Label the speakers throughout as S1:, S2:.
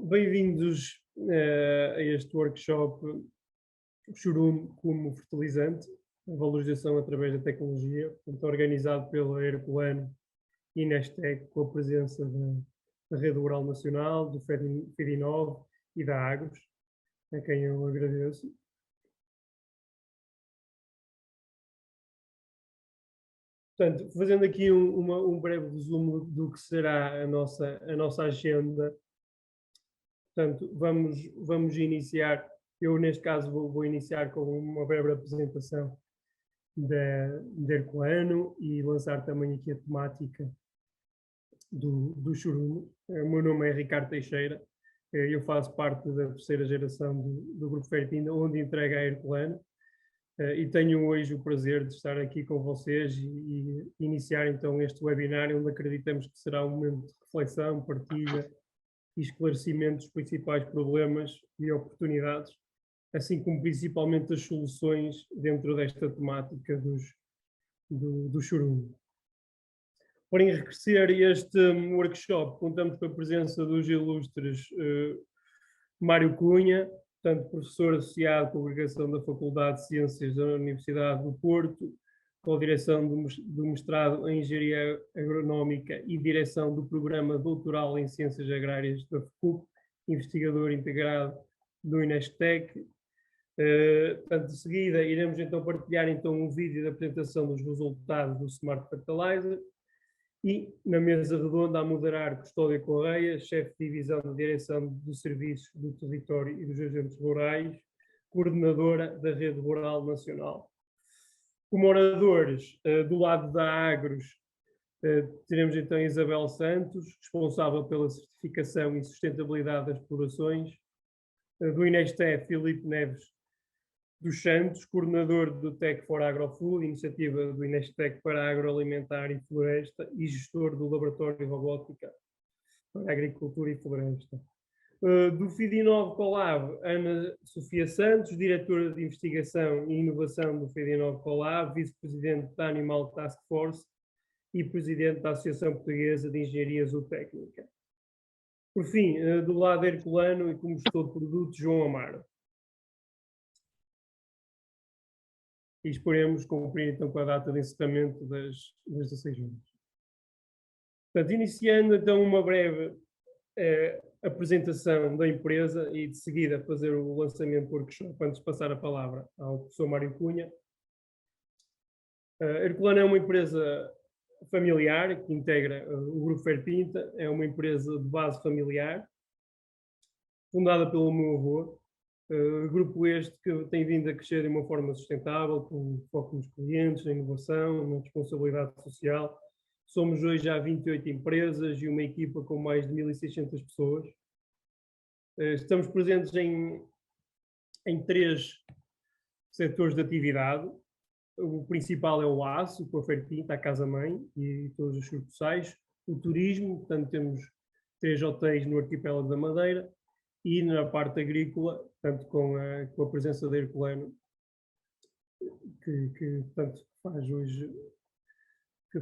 S1: Bem-vindos a este workshop Churume como fertilizante, a valorização através da tecnologia, portanto, organizado pela Herculano e Nestec, com a presença da Rede Rural Nacional, do FEDINOV e da Agros, a quem eu agradeço. Portanto, fazendo aqui um breve resumo do que será a nossa agenda. Portanto, vamos iniciar, eu neste caso vou iniciar com uma breve apresentação da Herculano e lançar também aqui a temática do churume. O meu nome é Ricardo Teixeira, eu faço parte da terceira geração do Grupo Fertinda, onde entrega a Herculano, e tenho hoje o prazer de estar aqui com vocês e iniciar então este webinar, onde acreditamos que será um momento de reflexão, partilha e esclarecimento dos principais problemas e oportunidades, assim como principalmente as soluções dentro desta temática do churume. Para enriquecer este workshop, contamos com a presença dos ilustres Mário Cunha, portanto, professor associado à Congregação da Faculdade de Ciências da Universidade do Porto, com a direção do mestrado em Engenharia Agronómica e direção do programa doutoral em Ciências Agrárias da FCUP, investigador integrado do Inestec. Portanto, de seguida, iremos então partilhar então um vídeo da apresentação dos resultados do Smart Fertilizer e, na mesa redonda, a moderar Custódia Correia, chefe de divisão de direção dos serviços do território e dos agentes rurais, coordenadora da Rede Rural Nacional. Como oradores, do lado da Agros, teremos então Isabel Santos, responsável pela certificação e sustentabilidade das explorações, do Inestec, Filipe Neves dos Santos, coordenador do Tech for Agrofood, iniciativa do Inestec para agroalimentar e floresta, e gestor do Laboratório de Robótica para Agricultura e Floresta. Do FEDINOV Colab, Ana Sofia Santos, diretora de Investigação e Inovação do FEDINOV Colab, vice-presidente da Animal Task Force e presidente da Associação Portuguesa de Engenharia Zootécnica. Por fim, do lado Herculano e como gestor de produtos, João Amaro. E esperemos cumprir então com a data de encerramento das 16 horas. Portanto, iniciando então uma breve apresentação da empresa e de seguida fazer o lançamento do workshop, antes de passar a palavra ao professor Mário Cunha. A Herculano é uma empresa familiar que integra o Grupo Fertinta, é uma empresa de base familiar, fundada pelo meu avô. Grupo este que tem vindo a crescer de uma forma sustentável, com foco nos clientes, na inovação, na responsabilidade social. Somos hoje já 28 empresas e uma equipa com mais de 1.600 pessoas. Estamos presentes em 3 setores de atividade. O principal é o aço, com a Fertinta, a Casa-Mãe e todos os sucursais. O turismo, portanto temos 3 hotéis no arquipélago da Madeira. E na parte agrícola, tanto com a presença da Herculano, que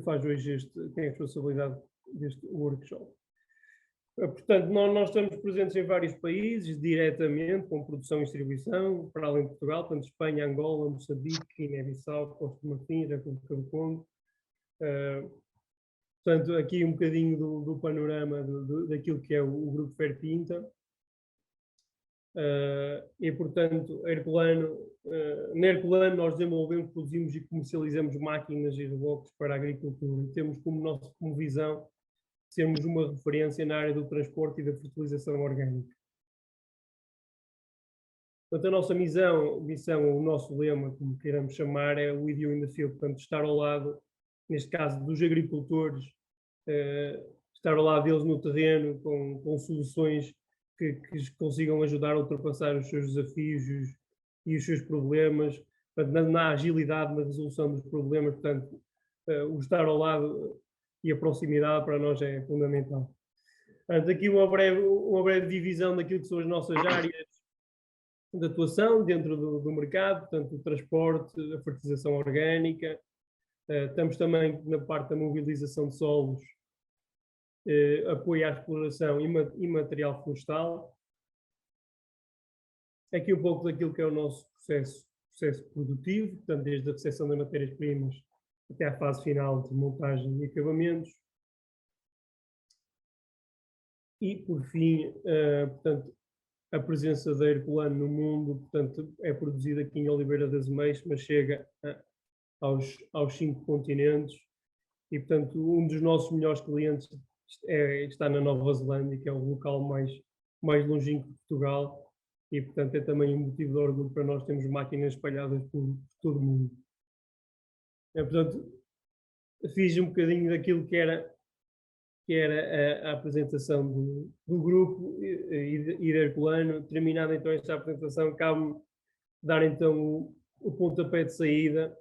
S1: faz hoje tem a responsabilidade deste workshop. Portanto, nós estamos presentes em vários países, diretamente, com produção e distribuição, para além de Portugal, tanto Espanha, Angola, Moçambique, Guiné-Bissau, Costa de Marfim, República do Congo. Portanto, aqui um bocadinho do panorama daquilo que é o Grupo Fertinta. E, portanto, na Herculano nós desenvolvemos, produzimos e comercializamos máquinas e reboques para a agricultura. Temos como visão sermos uma referência na área do transporte e da fertilização orgânica. Portanto, a nossa missão, o nosso lema, como queiramos chamar, é o With You in the Field, portanto, estar ao lado, neste caso, dos agricultores, estar ao lado deles no terreno com soluções que consigam ajudar a ultrapassar os seus desafios e os seus problemas, portanto, na agilidade, na resolução dos problemas, portanto, o estar ao lado e a proximidade para nós é fundamental. Portanto, aqui uma breve divisão daquilo que são as nossas áreas de atuação dentro do mercado, portanto, o transporte, a fertilização orgânica, estamos também na parte da mobilização de solos apoio à exploração e material florestal. Aqui um pouco daquilo que é o nosso processo produtivo, portanto, desde a recepção das matérias-primas até à fase final de montagem e acabamentos. E, por fim, portanto, a presença da Herculano no mundo, portanto, é produzida aqui em Oliveira das Meias, mas chega aos 5 continentes. E, portanto, um dos nossos melhores clientes está na Nova Zelândia, que é o local mais longínquo de Portugal. E, portanto, é também um motivo de orgulho para nós termos máquinas espalhadas por todo o mundo. Portanto, fiz um bocadinho daquilo que era a apresentação do grupo e da Herculano. Terminada então esta apresentação, cabe-me dar então o pontapé de saída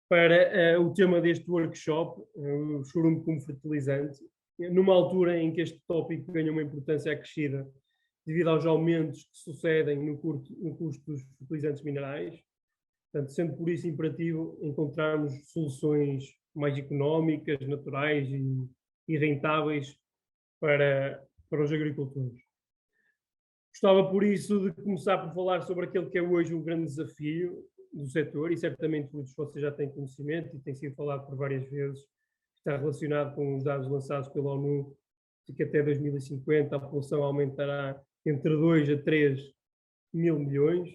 S1: para o tema deste workshop, o chorume como fertilizante, numa altura em que este tópico ganha uma importância acrescida devido aos aumentos que sucedem no custo dos fertilizantes minerais. Portanto, sendo por isso imperativo encontrarmos soluções mais económicas, naturais e rentáveis para os agricultores. Gostava, por isso, de começar por falar sobre aquele que é hoje um grande desafio do setor, e certamente muitos de vocês já têm conhecimento e tem sido falado por várias vezes, está relacionado com os dados lançados pela ONU, de que até 2050 a população aumentará entre 2 a 3 mil milhões.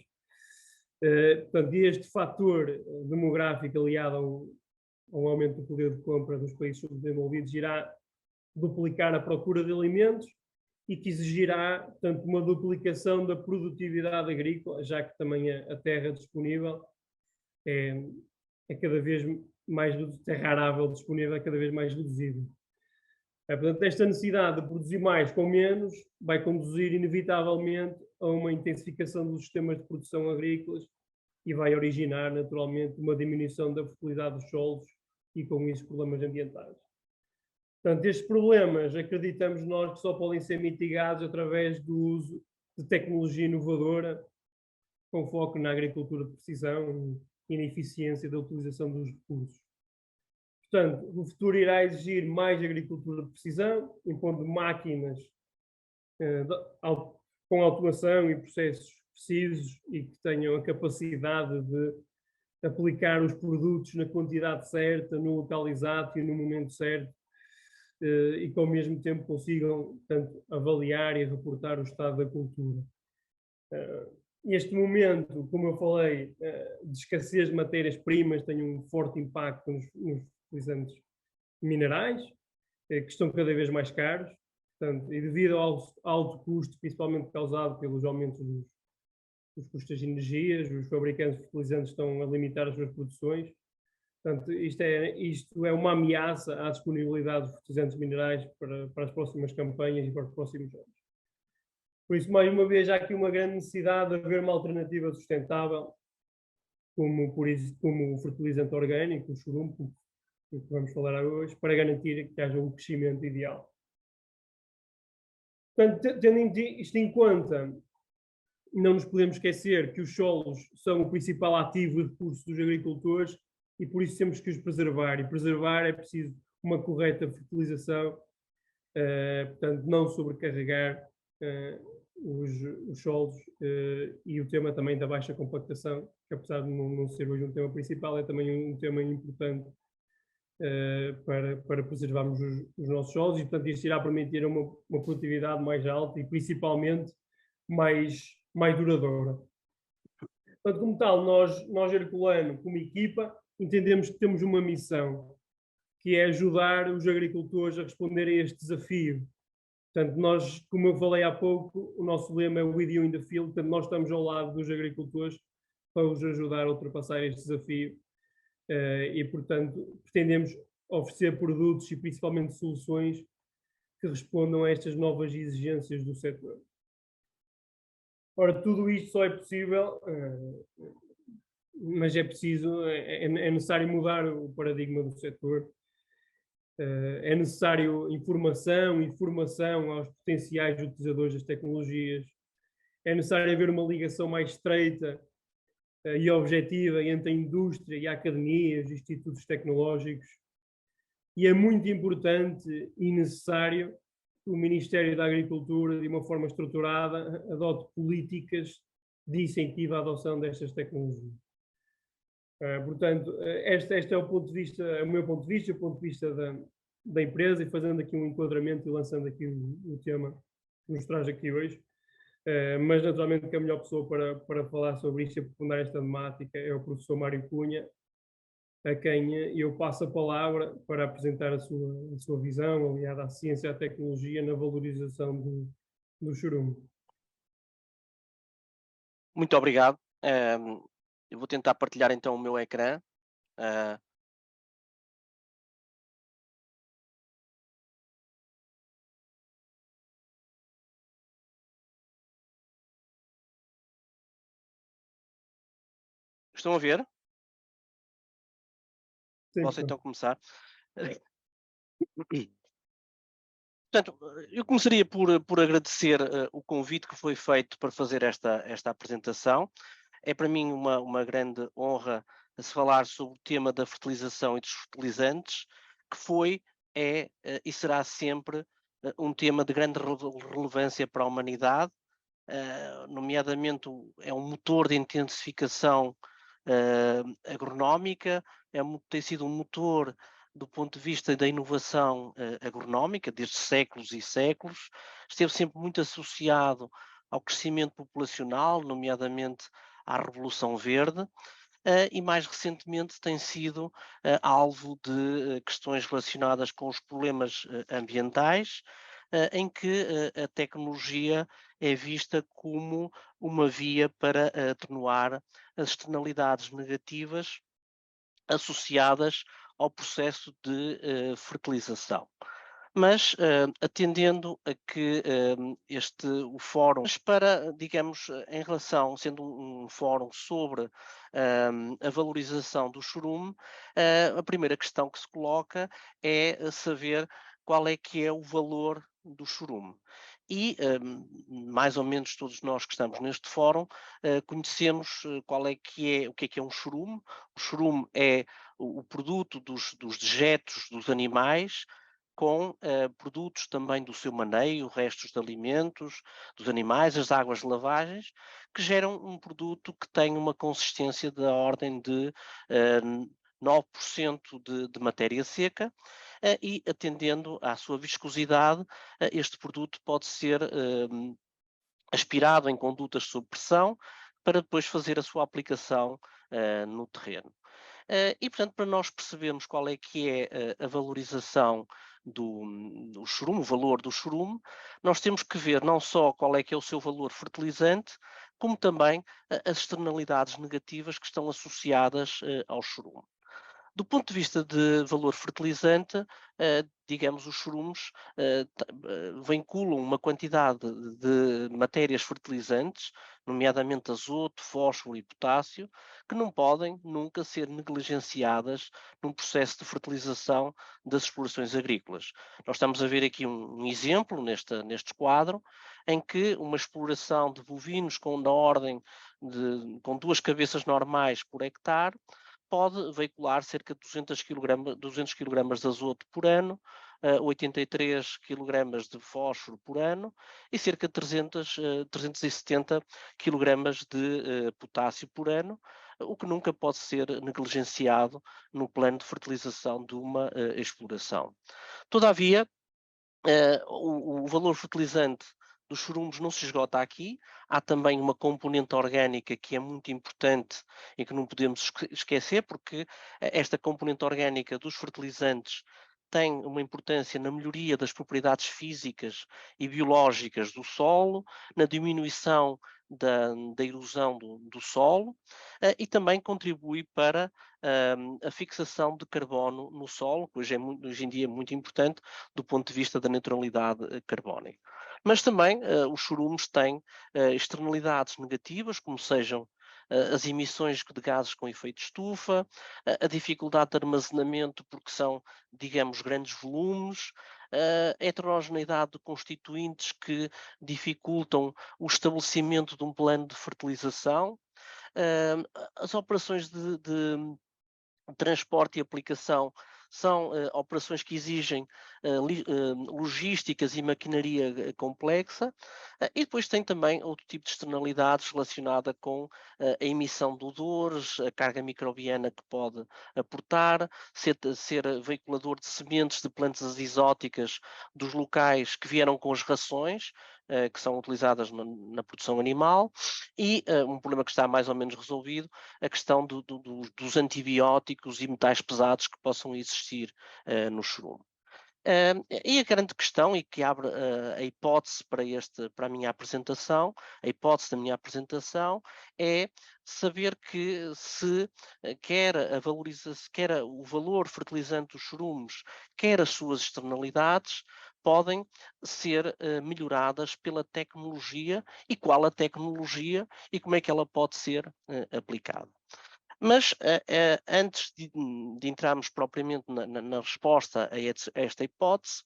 S1: Portanto, este fator demográfico aliado ao aumento do poder de compra dos países subdesenvolvidos irá duplicar a procura de alimentos e que exigirá, portanto, uma duplicação da produtividade agrícola, já que também a terra disponível é cada vez mais, terra arável disponível é cada vez mais reduzida. Portanto, esta necessidade de produzir mais com menos vai conduzir inevitavelmente a uma intensificação dos sistemas de produção agrícolas e vai originar, naturalmente, uma diminuição da fertilidade dos solos e, com isso, problemas ambientais. Portanto, estes problemas, acreditamos nós, que só podem ser mitigados através do uso de tecnologia inovadora, com foco na agricultura de precisão e na eficiência da utilização dos recursos. Portanto, o futuro irá exigir mais agricultura de precisão, impondo máquinas com automação e processos precisos e que tenham a capacidade de aplicar os produtos na quantidade certa, no local exato e no momento certo, e que ao mesmo tempo consigam, portanto, avaliar e reportar o estado da cultura. Este momento, como eu falei, de escassez de matérias-primas tem um forte impacto nos fertilizantes minerais, que estão cada vez mais caros, portanto, e devido ao alto custo, principalmente causado pelos aumentos dos custos de energias, os fabricantes de fertilizantes estão a limitar as suas produções. Portanto, isto é uma ameaça à disponibilidade de fertilizantes minerais para as próximas campanhas e para os próximos anos. Por isso, mais uma vez, há aqui uma grande necessidade de haver uma alternativa sustentável, como o fertilizante orgânico, o chorume, que vamos falar hoje, para garantir que haja um crescimento ideal. Portanto, tendo isto em conta, não nos podemos esquecer que os solos são o principal ativo e recurso dos agricultores e por isso temos que os preservar. E preservar é preciso uma correta fertilização, portanto, não sobrecarregar os solos, e o tema também da baixa compactação, que apesar de não ser hoje um tema principal, é também um tema importante para preservarmos os nossos solos, e portanto isto irá permitir uma produtividade mais alta e principalmente mais duradoura. Portanto, como tal, nós Herculano, como equipa, entendemos que temos uma missão, que é ajudar os agricultores a responder a este desafio. Portanto, nós, como eu falei há pouco, o nosso lema é o With You in the Field, portanto, nós estamos ao lado dos agricultores para os ajudar a ultrapassar este desafio e, portanto, pretendemos oferecer produtos e principalmente soluções que respondam a estas novas exigências do setor. Ora, tudo isto só é possível, mas é preciso, é necessário mudar o paradigma do setor. É necessário informação e formação aos potenciais utilizadores das tecnologias. É necessário haver uma ligação mais estreita e objetiva entre a indústria e a academia, os institutos tecnológicos. e é muito importante e necessário que o Ministério da Agricultura, de uma forma estruturada, adote políticas de incentivo à adoção destas tecnologias. Portanto, este é o ponto de vista, é o meu ponto de vista, o ponto de vista da empresa, e fazendo aqui um enquadramento e lançando aqui o tema que nos traz aqui hoje. Mas naturalmente que a melhor pessoa para falar sobre isto e aprofundar esta temática é o professor Mário Cunha, a quem eu passo a palavra para apresentar a sua visão aliada à ciência e à tecnologia na valorização do churume.
S2: Muito obrigado. Eu vou tentar partilhar então o meu ecrã. Ah, Estão a ver? Posso
S1: Sim,
S2: então começar? Portanto, eu começaria por agradecer o convite que foi feito para fazer esta apresentação. É para mim uma grande honra se falar sobre o tema da fertilização e dos fertilizantes, que foi, e será sempre um tema de grande relevância para a humanidade, nomeadamente é um motor de intensificação agronómica, tem sido um motor do ponto de vista da inovação agronómica, desde séculos e séculos, esteve sempre muito associado ao crescimento populacional, nomeadamente à Revolução Verde, e mais recentemente tem sido alvo de questões relacionadas com os problemas ambientais, em que a tecnologia é vista como uma via para atenuar as externalidades negativas associadas ao processo de fertilização. Mas atendendo a que o fórum, para, digamos, em relação, sendo um fórum sobre a valorização do churume, a primeira questão que se coloca é saber qual é que é o valor do churume. E mais ou menos todos nós que estamos neste fórum conhecemos o que é um churume. O churume é o produto dos dejetos dos animais, com produtos também do seu maneio, restos de alimentos, dos animais, as águas de lavagens, que geram um produto que tem uma consistência da ordem de 9% de matéria seca, e atendendo à sua viscosidade, este produto pode ser aspirado em condutas sob pressão para depois fazer a sua aplicação no terreno. E, portanto, para nós percebermos qual é que é a valorização do churume, o valor do churume, nós temos que ver não só qual é que é o seu valor fertilizante, como também as externalidades negativas que estão associadas ao churume. Do ponto de vista de valor fertilizante, digamos, os churumes vinculam uma quantidade de matérias fertilizantes, nomeadamente azoto, fósforo e potássio, que não podem nunca ser negligenciadas num processo de fertilização das explorações agrícolas. Nós estamos a ver aqui um exemplo neste quadro, em que uma exploração de bovinos com 2 cabeças normais por hectare pode veicular cerca de 200 kg de azoto por ano, 83 kg de fósforo por ano e cerca de 370 kg de potássio por ano, o que nunca pode ser negligenciado no plano de fertilização de uma exploração. Todavia, o valor fertilizante dos churumes não se esgota aqui. Há também uma componente orgânica que é muito importante e que não podemos esquecer, porque esta componente orgânica dos fertilizantes tem uma importância na melhoria das propriedades físicas e biológicas do solo, na diminuição da erosão do solo, e também contribui para a fixação de carbono no solo, que hoje em dia é muito importante do ponto de vista da neutralidade carbónica. Mas também os churumes têm externalidades negativas, como sejam as emissões de gases com efeito estufa, a dificuldade de armazenamento porque são, digamos, grandes volumes, a heterogeneidade de constituintes que dificultam o estabelecimento de um plano de fertilização, as operações de transporte e aplicação são operações que exigem logísticas e maquinaria complexa, e depois tem também outro tipo de externalidades relacionada com a emissão de odores, a carga microbiana que pode aportar, ser veiculador de sementes de plantas exóticas dos locais que vieram com as rações, que são utilizadas na produção animal, e um problema que está mais ou menos resolvido, a questão dos antibióticos e metais pesados que possam existir no churume. E a grande questão, e que abre a hipótese para a minha apresentação, a hipótese da minha apresentação, é saber que se quer o valor fertilizante dos churumes, quer as suas externalidades, podem ser melhoradas pela tecnologia, e qual a tecnologia e como é que ela pode ser aplicada. Mas antes de entrarmos propriamente na resposta a esta hipótese,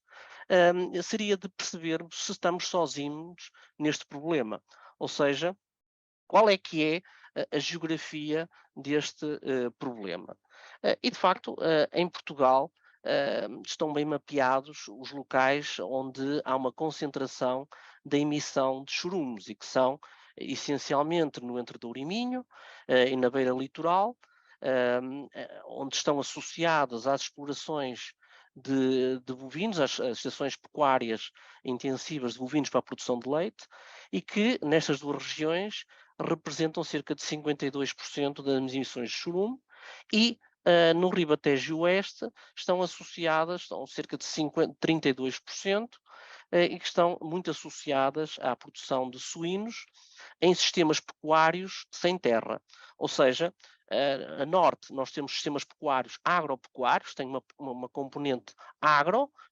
S2: seria de percebermos se estamos sozinhos neste problema. Ou seja, qual é que é a geografia deste problema. E, de facto, em Portugal, estão bem mapeados os locais onde há uma concentração da emissão de chorumes, e que são essencialmente no Entredouro e Minho e na beira litoral, onde estão associadas às explorações de bovinos, às estações pecuárias intensivas de bovinos para a produção de leite, e que nestas duas regiões representam cerca de 52% das emissões de chorume, e no Ribatejo Oeste estão associadas, estão cerca de 32%, e que estão muito associadas à produção de suínos em sistemas pecuários sem terra. Ou seja, a norte nós temos sistemas pecuários agropecuários, tem uma componente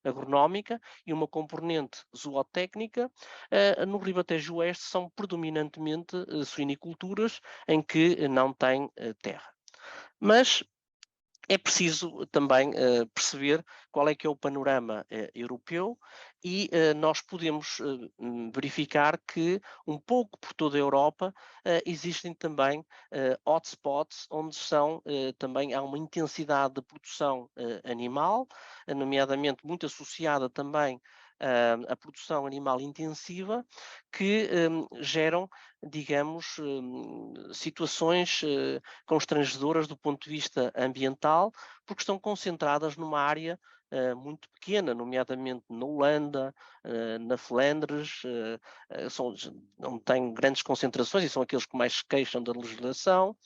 S2: agronómica e uma componente zootécnica. No Ribatejo Oeste são predominantemente suiniculturas em que não tem terra. Mas é preciso também perceber qual é que é o panorama europeu, e nós podemos verificar que um pouco por toda a Europa existem também hotspots onde também há uma intensidade de produção animal, nomeadamente muito associada também à produção animal intensiva, que geram, digamos, situações constrangedoras do ponto de vista ambiental, porque estão concentradas numa área muito pequena, nomeadamente na Holanda, na Flandres, não têm grandes concentrações e são aqueles que mais se queixam da legislação,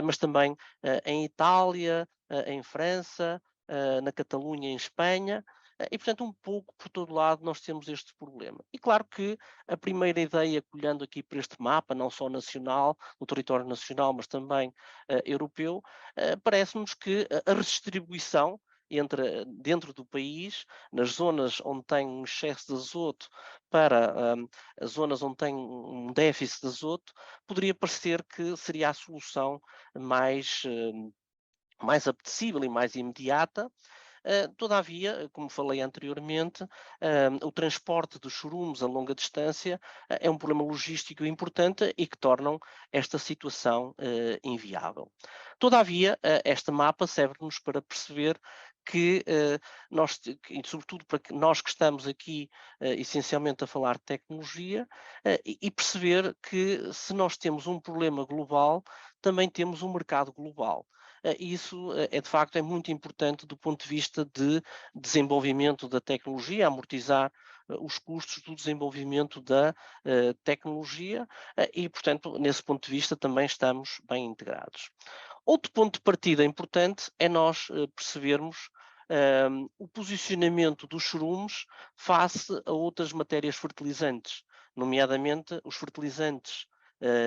S2: mas também em Itália, em França, na Catalunha, em Espanha. E, portanto, um pouco por todo lado nós temos este problema. E claro que a primeira ideia, olhando aqui para este mapa, não só nacional, no território nacional, mas também europeu, parece-nos que a redistribuição dentro do país, nas zonas onde tem um excesso de azoto para as zonas onde tem um déficit de azoto, poderia parecer que seria a solução mais apetecível e mais imediata. Todavia, como falei anteriormente, o transporte dos chorumes a longa distância é um problema logístico importante e que tornam esta situação inviável. Todavia, este mapa serve-nos para perceber que e sobretudo para que nós que estamos aqui essencialmente a falar de tecnologia, e perceber que se nós temos um problema global, também temos um mercado global. Isso de facto é muito importante do ponto de vista de desenvolvimento da tecnologia, amortizar os custos do desenvolvimento da tecnologia, e, portanto, nesse ponto de vista também estamos bem integrados. Outro ponto de partida importante é nós percebermos o posicionamento dos chorumes face a outras matérias fertilizantes, nomeadamente os fertilizantes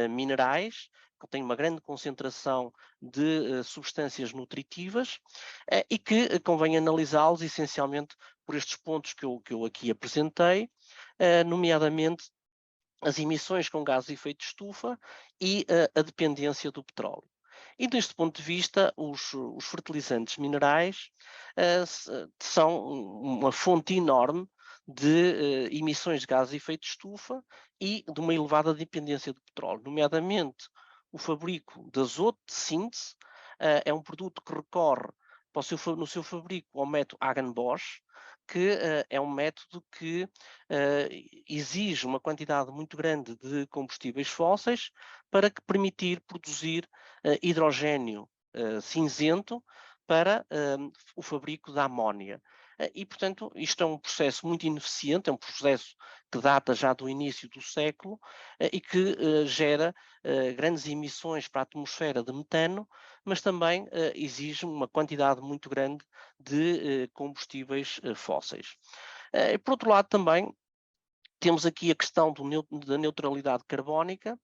S2: minerais, que têm uma grande concentração de substâncias nutritivas, e que convém analisá-los essencialmente por estes pontos que eu aqui apresentei, nomeadamente as emissões com gases de efeito de estufa e a dependência do petróleo. E deste ponto de vista, os fertilizantes minerais são uma fonte enorme de emissões de gases de efeito de estufa e de uma elevada dependência do petróleo, nomeadamente o fabrico de azoto de síntese. É um produto que recorre no seu fabrico ao método Hagen-Bosch, que é um método que exige uma quantidade muito grande de combustíveis fósseis para que permitir produzir hidrogênio cinzento para o fabrico da amónia. E, portanto, isto é um processo muito ineficiente, é um processo que data já do início do século e que gera grandes emissões para a atmosfera de metano, mas também exige uma quantidade muito grande de combustíveis fósseis. Por outro lado, também temos aqui a questão da neutralidade carbónica,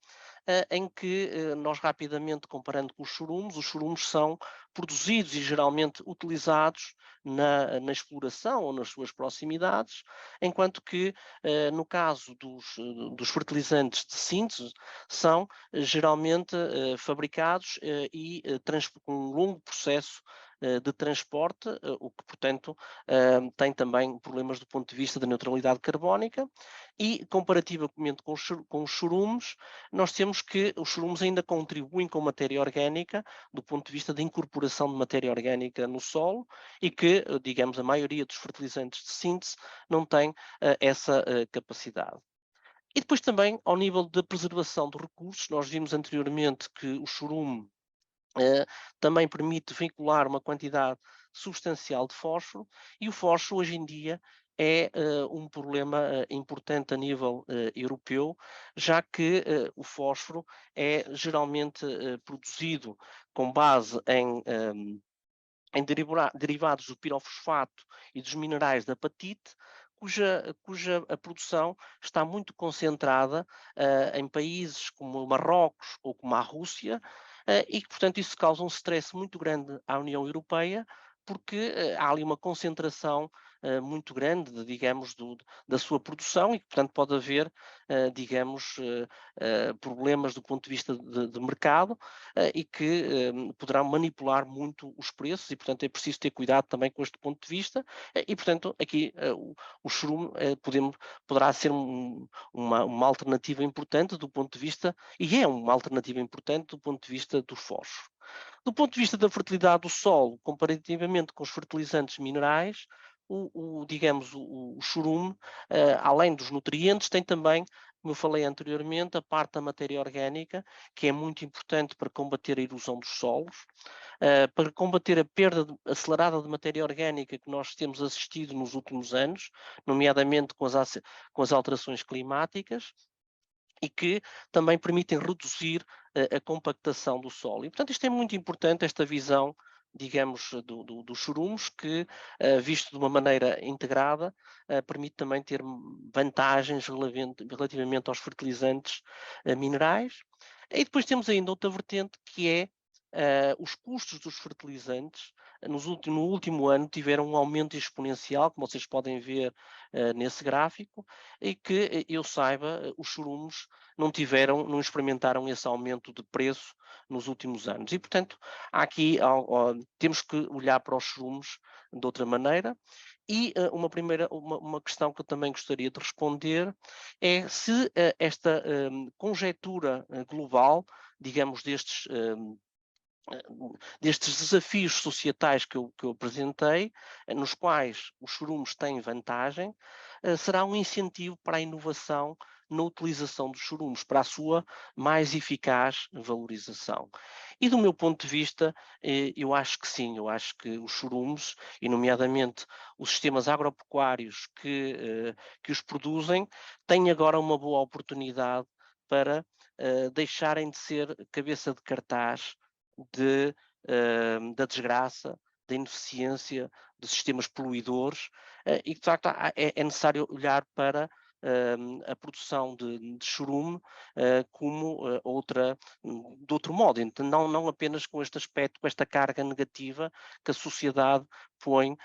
S2: em que nós rapidamente, comparando com os churumes são produzidos e geralmente utilizados na exploração ou nas suas proximidades, enquanto que no caso dos fertilizantes de síntese são geralmente fabricados e com um longo processo de transporte, o que, portanto, tem também problemas do ponto de vista da neutralidade carbónica e, comparativamente com os churumes, nós temos que os churumes ainda contribuem com matéria orgânica do ponto de vista da incorporação de matéria orgânica no solo e que, digamos, a maioria dos fertilizantes de síntese não tem essa capacidade. E depois também, ao nível da preservação de recursos, nós vimos anteriormente que o churume também permite vincular uma quantidade substancial de fósforo e o fósforo hoje em dia é um problema importante a nível europeu, já que o fósforo é geralmente produzido com base em derivados do pirofosfato e dos minerais da apatite, cuja a produção está muito concentrada em países como Marrocos ou como a Rússia, e que, portanto, isso causa um stress muito grande à União Europeia, porque há ali uma concentração muito grande, digamos, da sua produção e que, portanto, pode haver, digamos, problemas do ponto de vista de mercado e que poderão manipular muito os preços e, portanto, é preciso ter cuidado também com este ponto de vista e, portanto, aqui o churume poderá ser uma alternativa importante do ponto de vista, e é uma alternativa importante do ponto de vista do fósforo. Do ponto de vista da fertilidade do solo, comparativamente com os fertilizantes minerais, digamos, o churume, além dos nutrientes, tem também, como eu falei anteriormente, a parte da matéria orgânica, que é muito importante para combater a erosão dos solos, para combater a perda acelerada de matéria orgânica que nós temos assistido nos últimos anos, nomeadamente com as alterações climáticas, e que também permitem reduzir a compactação do solo. E, portanto, isto é muito importante, esta visão, digamos, dos churumes, que, visto de uma maneira integrada, permite também ter vantagens relativamente aos fertilizantes minerais. E depois temos ainda outra vertente, que é os custos dos fertilizantes no último ano tiveram um aumento exponencial, como vocês podem ver nesse gráfico, e que eu saiba, os churumes não experimentaram esse aumento de preço nos últimos anos. E, portanto, temos que olhar para os churumes de outra maneira. E uma questão que eu também gostaria de responder é se esta conjectura global, digamos, destes desafios societais que eu apresentei, nos quais os churumes têm vantagem, será um incentivo para a inovação na utilização dos churumes, para a sua mais eficaz valorização. E do meu ponto de vista, eu acho que sim, eu acho que os churumes, e nomeadamente os sistemas agropecuários que os produzem, têm agora uma boa oportunidade para deixarem de ser cabeça de cartaz da desgraça, da ineficiência, dos sistemas poluidores, e de facto é necessário olhar para a produção de churume como de outro modo, então, não apenas com este aspecto, com esta carga negativa que a sociedade põe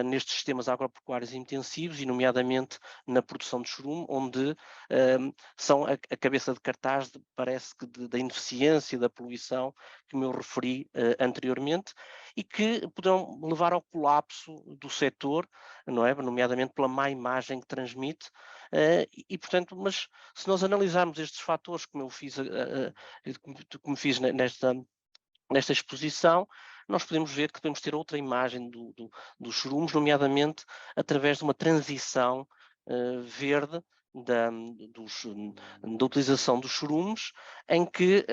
S2: nestes sistemas agropecuários intensivos, e nomeadamente na produção de churume, onde são a cabeça de cartaz, parece que da ineficiência, da poluição que me referi anteriormente, e que poderão levar ao colapso do setor, não é? Nomeadamente pela má imagem que transmite, portanto, mas se nós analisarmos estes fatores, como eu fiz, como fiz nesta exposição, nós podemos ver que podemos ter outra imagem dos churumos, nomeadamente através de uma transição verde da, da utilização dos churumos, em que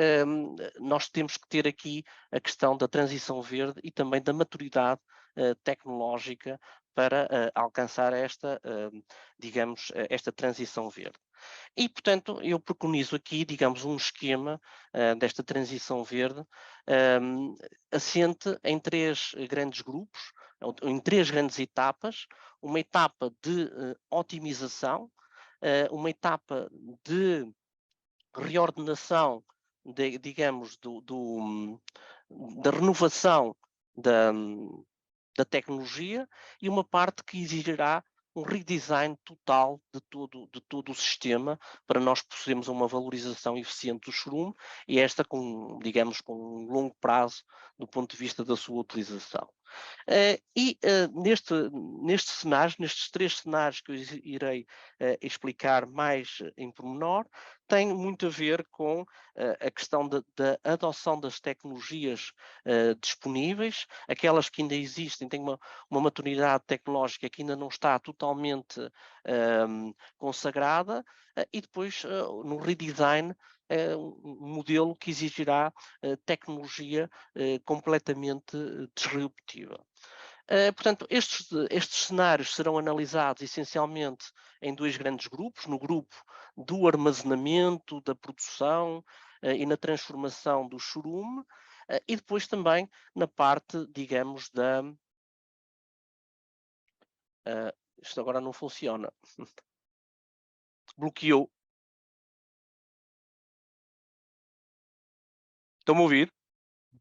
S2: nós temos que ter aqui a questão da transição verde e também da maturidade tecnológica para alcançar esta, digamos, esta transição verde. E, portanto, eu preconizo aqui, digamos, um esquema desta transição verde assente em 3 grandes grupos, ou em 3 grandes etapas. Uma etapa de otimização, uma etapa de reordenação, digamos, da renovação da, da tecnologia, e uma parte que exigirá um redesign total de todo o sistema para nós possuirmos uma valorização eficiente do chorume, e esta com, digamos, com um longo prazo do ponto de vista da sua utilização. Nestes cenários, nestes 3 cenários que eu irei explicar mais em pormenor, tem muito a ver com a questão da adoção das tecnologias disponíveis, aquelas que ainda existem, têm uma maturidade tecnológica que ainda não está totalmente consagrada, e depois no redesign um modelo que exigirá tecnologia completamente disruptiva. Portanto, estes cenários serão analisados essencialmente em 2 grandes grupos: no grupo do armazenamento, da produção e na transformação do chorume, e depois também na parte, digamos, da... isto agora não funciona. Bloqueou. Estão-me a ouvir?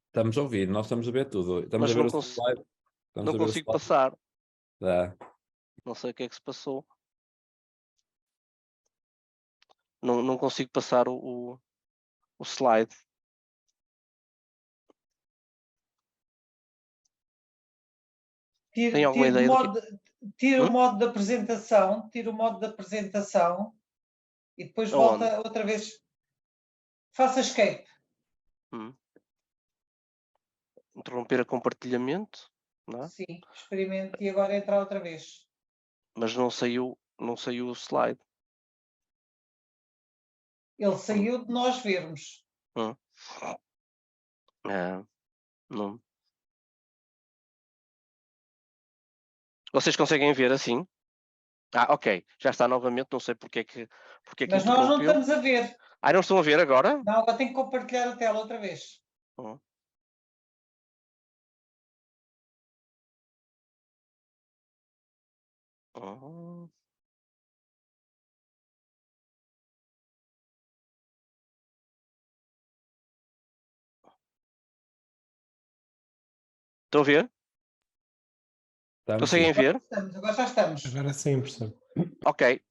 S3: Estamos a ouvir, nós estamos a ver tudo. Estamos
S2: Mas
S3: a ver o slide.
S2: não consigo passar.
S3: Dá.
S2: Não sei o que é que se passou. Não consigo passar o slide. Tem alguma ideia do que...
S4: Tira o modo de apresentação, e depois volta outra vez. Faça escape.
S2: Interromper a compartilhamento, não é?
S4: Sim, experimente e agora entrar outra vez.
S2: Mas não saiu o slide.
S4: Ele saiu de nós vermos.
S2: Não. Vocês conseguem ver assim? Ok. Já está novamente. Não sei porque é que
S4: Mas nós não estamos a ver.
S2: Não estão a ver agora?
S4: Não, agora tenho que compartilhar a tela outra vez.
S2: Estão a ver? Conseguem ver?
S4: Agora já estamos.
S1: Agora sim, professor.
S2: Ok.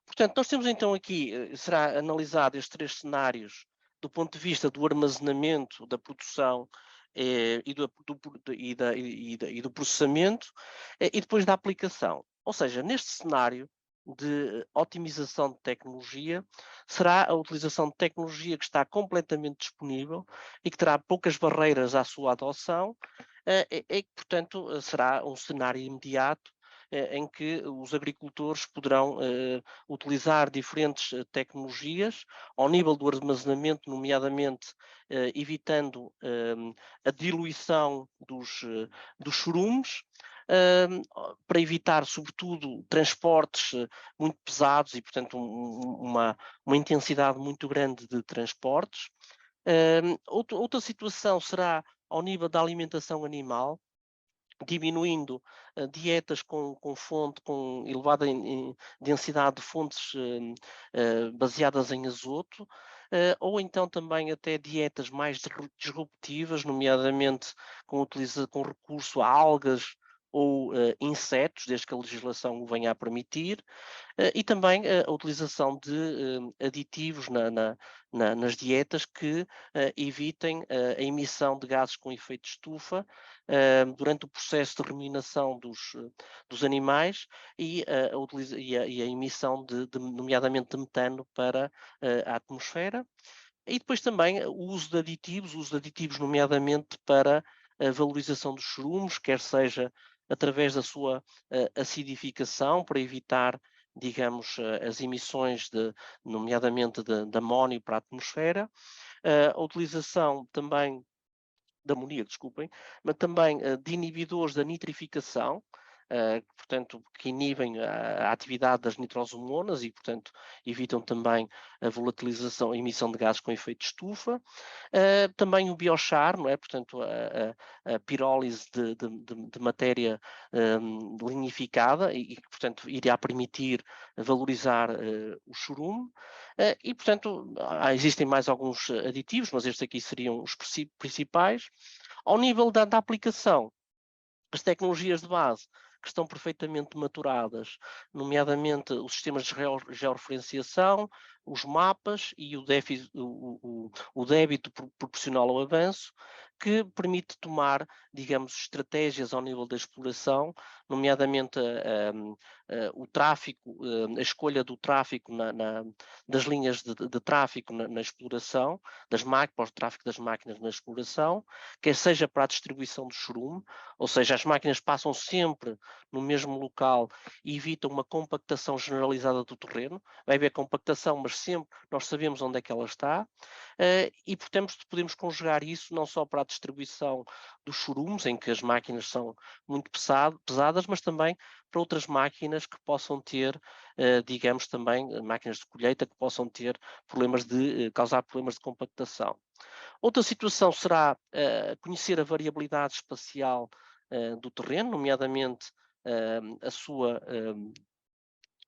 S2: Portanto, nós temos então aqui, será analisado estes 3 cenários do ponto de vista do armazenamento, da produção e do processamento, e depois da aplicação. Ou seja, neste cenário de otimização de tecnologia, será a utilização de tecnologia que está completamente disponível e que terá poucas barreiras à sua adoção, e que, portanto, será um cenário imediato em que os agricultores poderão utilizar diferentes tecnologias ao nível do armazenamento, nomeadamente evitando a diluição dos chorumes, para evitar, sobretudo, transportes muito pesados e, portanto, uma intensidade muito grande de transportes. Outra situação será ao nível da alimentação animal, diminuindo dietas com elevada densidade de fontes baseadas em azoto, ou então também até dietas mais disruptivas, nomeadamente com recurso a algas ou insetos, desde que a legislação o venha a permitir, e também a utilização de aditivos nas dietas que evitem a emissão de gases com efeito de estufa durante o processo de ruminação dos animais, e a emissão nomeadamente de metano para a atmosfera. E depois também o uso de aditivos nomeadamente para a valorização dos churumos, quer seja através da sua acidificação, para evitar, digamos, as emissões, nomeadamente de amónio para a atmosfera, a utilização também de amoníaco, desculpem, mas também de inibidores da nitrificação, portanto, que inibem a atividade das nitrosomonas e, portanto, evitam também a volatilização, a emissão de gases com efeito de estufa. Também o biochar, não é? Portanto, a pirólise de matéria lignificada e, portanto, irá permitir valorizar o chorume. E, portanto, existem mais alguns aditivos, mas estes aqui seriam os principais. Ao nível da aplicação, as tecnologias de base que estão perfeitamente maturadas, nomeadamente os sistemas de georreferenciação, os mapas e o débito proporcional ao avanço, que permite tomar, digamos, estratégias ao nível da exploração, nomeadamente o tráfego, a escolha do tráfego das linhas de tráfego na exploração, para o tráfego das máquinas na exploração, quer seja para a distribuição do chorume, ou seja, as máquinas passam sempre no mesmo local e evitam uma compactação generalizada do terreno. Vai haver compactação, mas sempre nós sabemos onde é que ela está. E, portanto, podemos conjugar isso não só para a distribuição dos chorumes, em que as máquinas são muito pesadas, mas também para outras máquinas que possam ter, digamos também, máquinas de colheita que possam ter causar problemas de compactação. Outra situação será conhecer a variabilidade espacial do terreno, nomeadamente a sua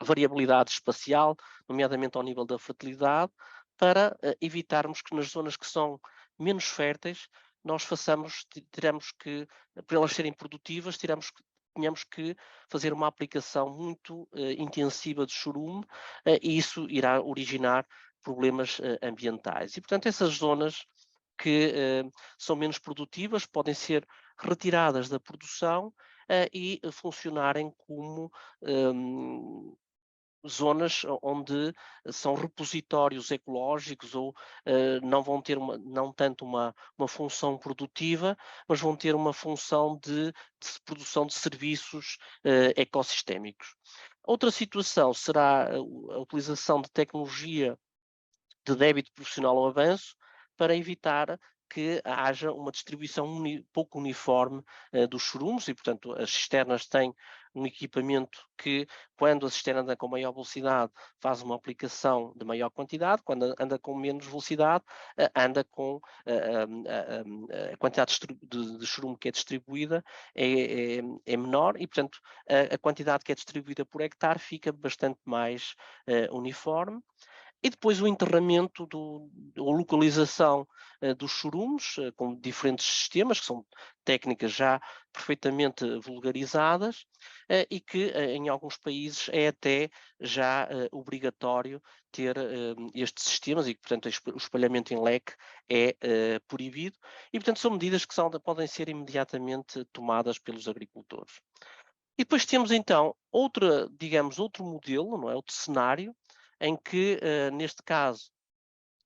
S2: variabilidade espacial, nomeadamente ao nível da fertilidade, para evitarmos que nas zonas que são menos férteis, teremos que, para elas serem produtivas, tenhamos que fazer uma aplicação muito intensiva de chorume e isso irá originar problemas ambientais. E, portanto, essas zonas que são menos produtivas podem ser retiradas da produção e funcionarem como zonas onde são repositórios ecológicos ou não vão ter não tanto uma função produtiva, mas vão ter uma função de produção de serviços ecossistémicos. Outra situação será a utilização de tecnologia de débito profissional ao avanço para evitar que haja uma distribuição pouco uniforme dos chorumes e, portanto, as cisternas têm um equipamento que, quando a cisterna anda com maior velocidade, faz uma aplicação de maior quantidade, quando anda com menos velocidade, anda com a quantidade de chorume que é distribuída é menor e, portanto, a quantidade que é distribuída por hectare fica bastante mais uniforme. E depois o enterramento ou localização dos chorumes com diferentes sistemas, que são técnicas já perfeitamente vulgarizadas e que em alguns países é até já obrigatório ter estes sistemas e que, portanto, o espalhamento em leque é proibido e, portanto, são medidas que podem ser imediatamente tomadas pelos agricultores. E depois temos então outro modelo, não é? Outro cenário, em que, neste caso,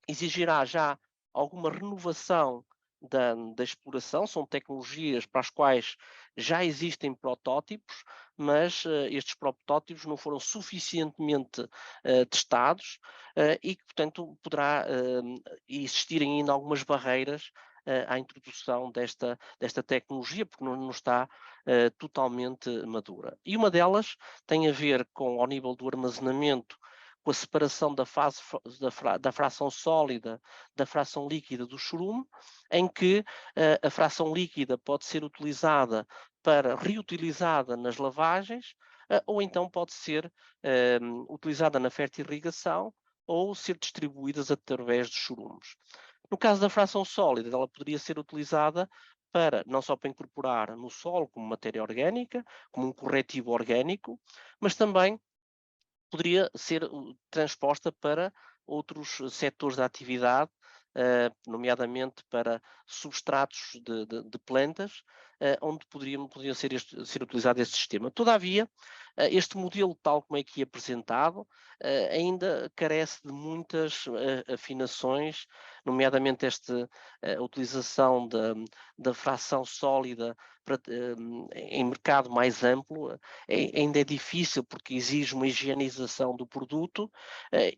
S2: exigirá já alguma renovação da exploração, são tecnologias para as quais já existem protótipos, mas estes protótipos não foram suficientemente testados e que, portanto, poderá existirem ainda algumas barreiras à introdução desta tecnologia, porque não está totalmente madura. E uma delas tem a ver ao nível do armazenamento, com a separação da fração sólida da fração líquida do chorume, em que a fração líquida pode ser reutilizada nas lavagens, ou então pode ser utilizada na fertirrigação ou ser distribuídas através de chorumes. No caso da fração sólida, ela poderia ser utilizada não só para incorporar no solo como matéria orgânica, como um corretivo orgânico, mas também poderia ser transposta para outros setores da atividade, nomeadamente para substratos de plantas, onde poderiam ser utilizado este sistema. Todavia, Este modelo, tal como é aqui apresentado, ainda carece de muitas afinações, nomeadamente a utilização da fração sólida em mercado mais amplo, ainda é difícil porque exige uma higienização do produto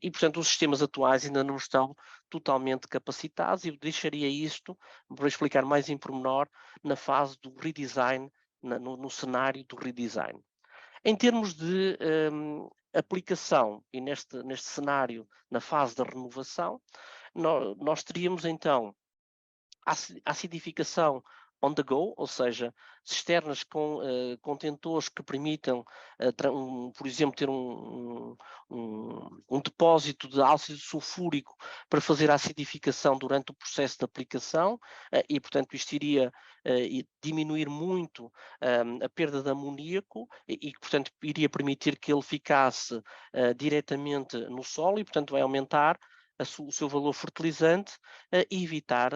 S2: e, portanto, os sistemas atuais ainda não estão totalmente capacitados, e eu deixaria isto para explicar mais em pormenor na fase do redesign, no cenário do redesign. Em termos de aplicação e neste cenário, na fase da renovação, nós teríamos então a acidificação on the go, ou seja, cisternas com contentores que permitam, por exemplo, ter um depósito de ácido sulfúrico para fazer a acidificação durante o processo de aplicação e, portanto, isto iria diminuir muito a perda de amoníaco e, portanto, iria permitir que ele ficasse diretamente no solo e, portanto, vai aumentar o seu valor fertilizante e evitar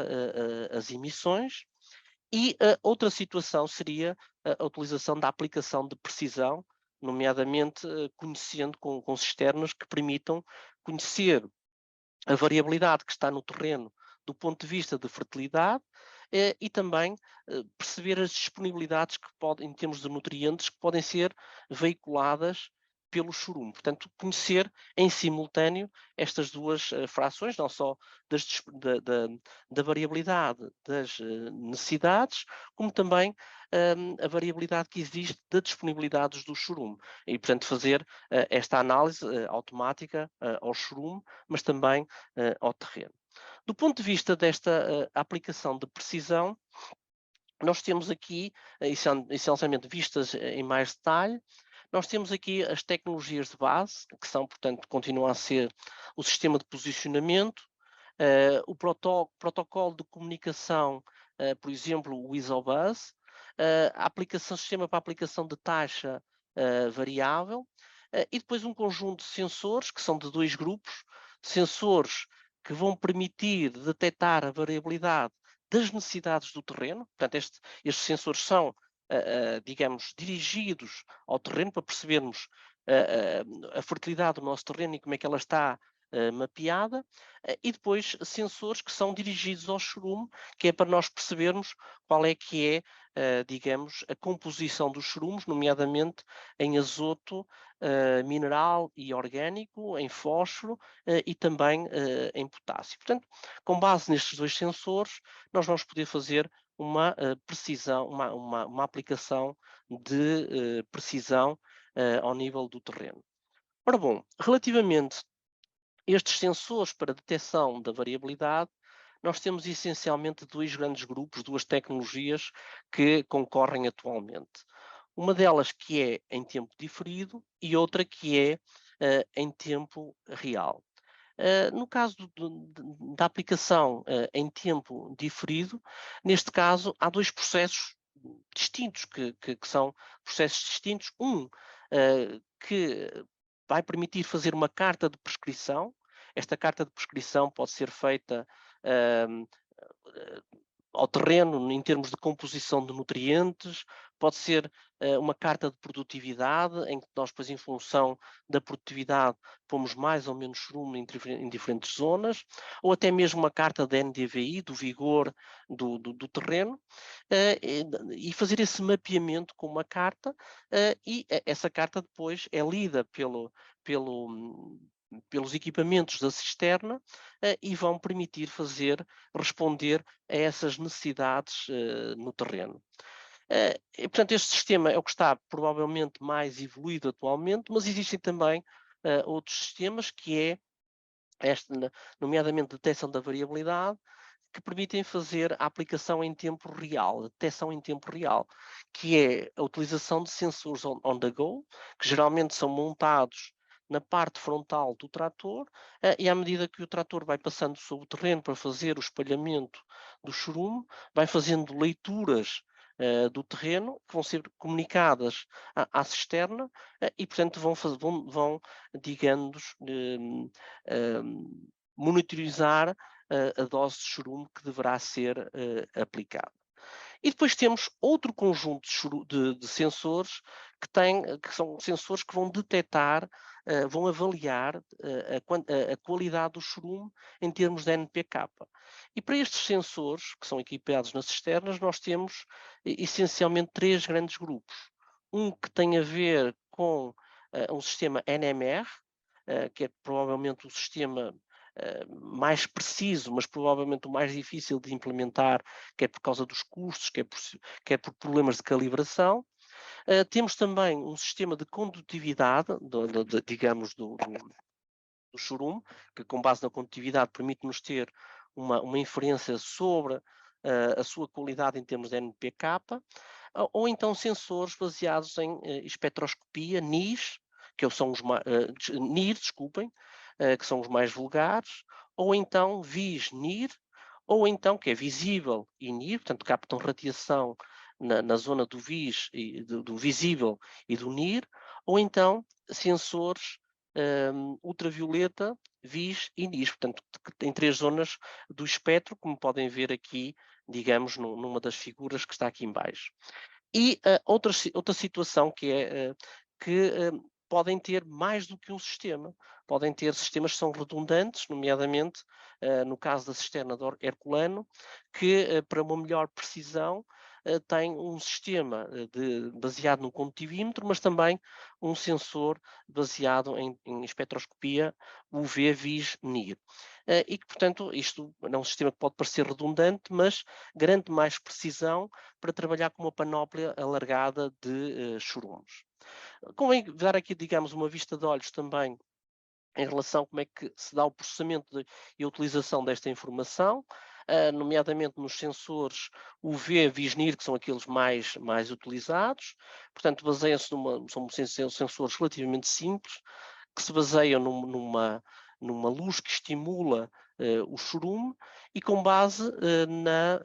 S2: as emissões. E outra situação seria a utilização da aplicação de precisão, nomeadamente conhecendo com cisternas que permitam conhecer a variabilidade que está no terreno do ponto de vista de fertilidade e também perceber as disponibilidades que em termos de nutrientes que podem ser veiculadas pelo churume. Portanto, conhecer em simultâneo estas duas frações, não só da variabilidade das necessidades, como também a variabilidade que existe da disponibilidade do churume. E, portanto, fazer esta análise automática ao churume, mas também ao terreno. Do ponto de vista desta aplicação de precisão, nós temos aqui, essencialmente vistas em mais detalhe, nós temos aqui as tecnologias de base, que são, portanto, continuam a ser o sistema de posicionamento, o protocolo de comunicação, por exemplo, o Isobus, sistema para aplicação de taxa variável, e depois um conjunto de sensores, que são de dois grupos, sensores que vão permitir detectar a variabilidade das necessidades do terreno. Portanto, estes sensores são, digamos, dirigidos ao terreno para percebermos a fertilidade do nosso terreno e como é que ela está mapeada, e depois sensores que são dirigidos ao churume, que é para nós percebermos qual é que é, digamos, a composição dos churumes, nomeadamente em azoto mineral e orgânico, em fósforo e também em potássio. Portanto, com base nestes dois sensores, nós vamos poder fazer uma precisão, uma aplicação de precisão ao nível do terreno. Ora bom, relativamente estes sensores para detecção da variabilidade, nós temos essencialmente dois grandes grupos, duas tecnologias que concorrem atualmente. Uma delas que é em tempo diferido e outra que é em tempo real. No caso da aplicação em tempo diferido, neste caso há dois processos distintos, que são processos distintos. Que vai permitir fazer uma carta de prescrição. Esta carta de prescrição pode ser feita ao terreno em termos de composição de nutrientes, pode ser uma carta de produtividade, em que nós, depois, em função da produtividade, pomos mais ou menos churume em diferentes zonas, ou até mesmo uma carta de NDVI, do vigor do terreno, e fazer esse mapeamento com uma carta, e essa carta depois é lida pelos equipamentos da cisterna e vão permitir responder a essas necessidades no terreno. E, portanto, este sistema é o que está provavelmente mais evoluído atualmente, mas existem também outros sistemas, que é nomeadamente detecção da variabilidade, que permitem fazer a aplicação em tempo real, a detecção em tempo real, que é a utilização de sensores on the go, que geralmente são montados na parte frontal do trator, e à medida que o trator vai passando sobre o terreno para fazer o espalhamento do churume, vai fazendo leituras do terreno, que vão ser comunicadas à cisterna e, portanto, vão digamos, monitorizar a dose de churume que deverá ser aplicada. E depois temos outro conjunto de sensores que são sensores que vão detectar, vão avaliar a qualidade do chorume em termos de NPK. E para estes sensores, que são equipados nas cisternas, nós temos essencialmente 3 grandes grupos. Um que tem a ver com um sistema NMR, que é provavelmente o sistema mais preciso, mas provavelmente o mais difícil de implementar, quer por causa dos custos, quer por problemas de calibração. Temos também um sistema de condutividade, digamos, do chorume, que com base na condutividade permite-nos ter uma inferência sobre a sua qualidade em termos de NPK, ou então sensores baseados em espectroscopia, NIR, que são os NIR, desculpem, que são os mais vulgares, ou então VIS-NIR, ou então, que é visível e NIR, portanto captam radiação na zona do VIS, do visível e do NIR, ou então sensores ultravioleta, VIS e NIR, portanto em 3 zonas do espectro, como podem ver aqui, digamos, numa das figuras que está aqui em baixo. E outra situação que é que podem ter mais do que um sistema. Podem ter sistemas que são redundantes, nomeadamente no caso da cisterna de Herculano, que para uma melhor precisão tem um sistema baseado no condutivímetro, mas também um sensor baseado em espectroscopia UV, VIS, NIR. E que, portanto, isto é um sistema que pode parecer redundante, mas garante mais precisão para trabalhar com uma panóplia alargada de chorumes. Convém dar aqui, digamos, uma vista de olhos também em relação a como é que se dá o processamento e a utilização desta informação, nomeadamente nos sensores UV, VIS-NIR, que são aqueles mais utilizados. Portanto, são sensores relativamente simples, que se baseiam numa luz que estimula o chorume e com base na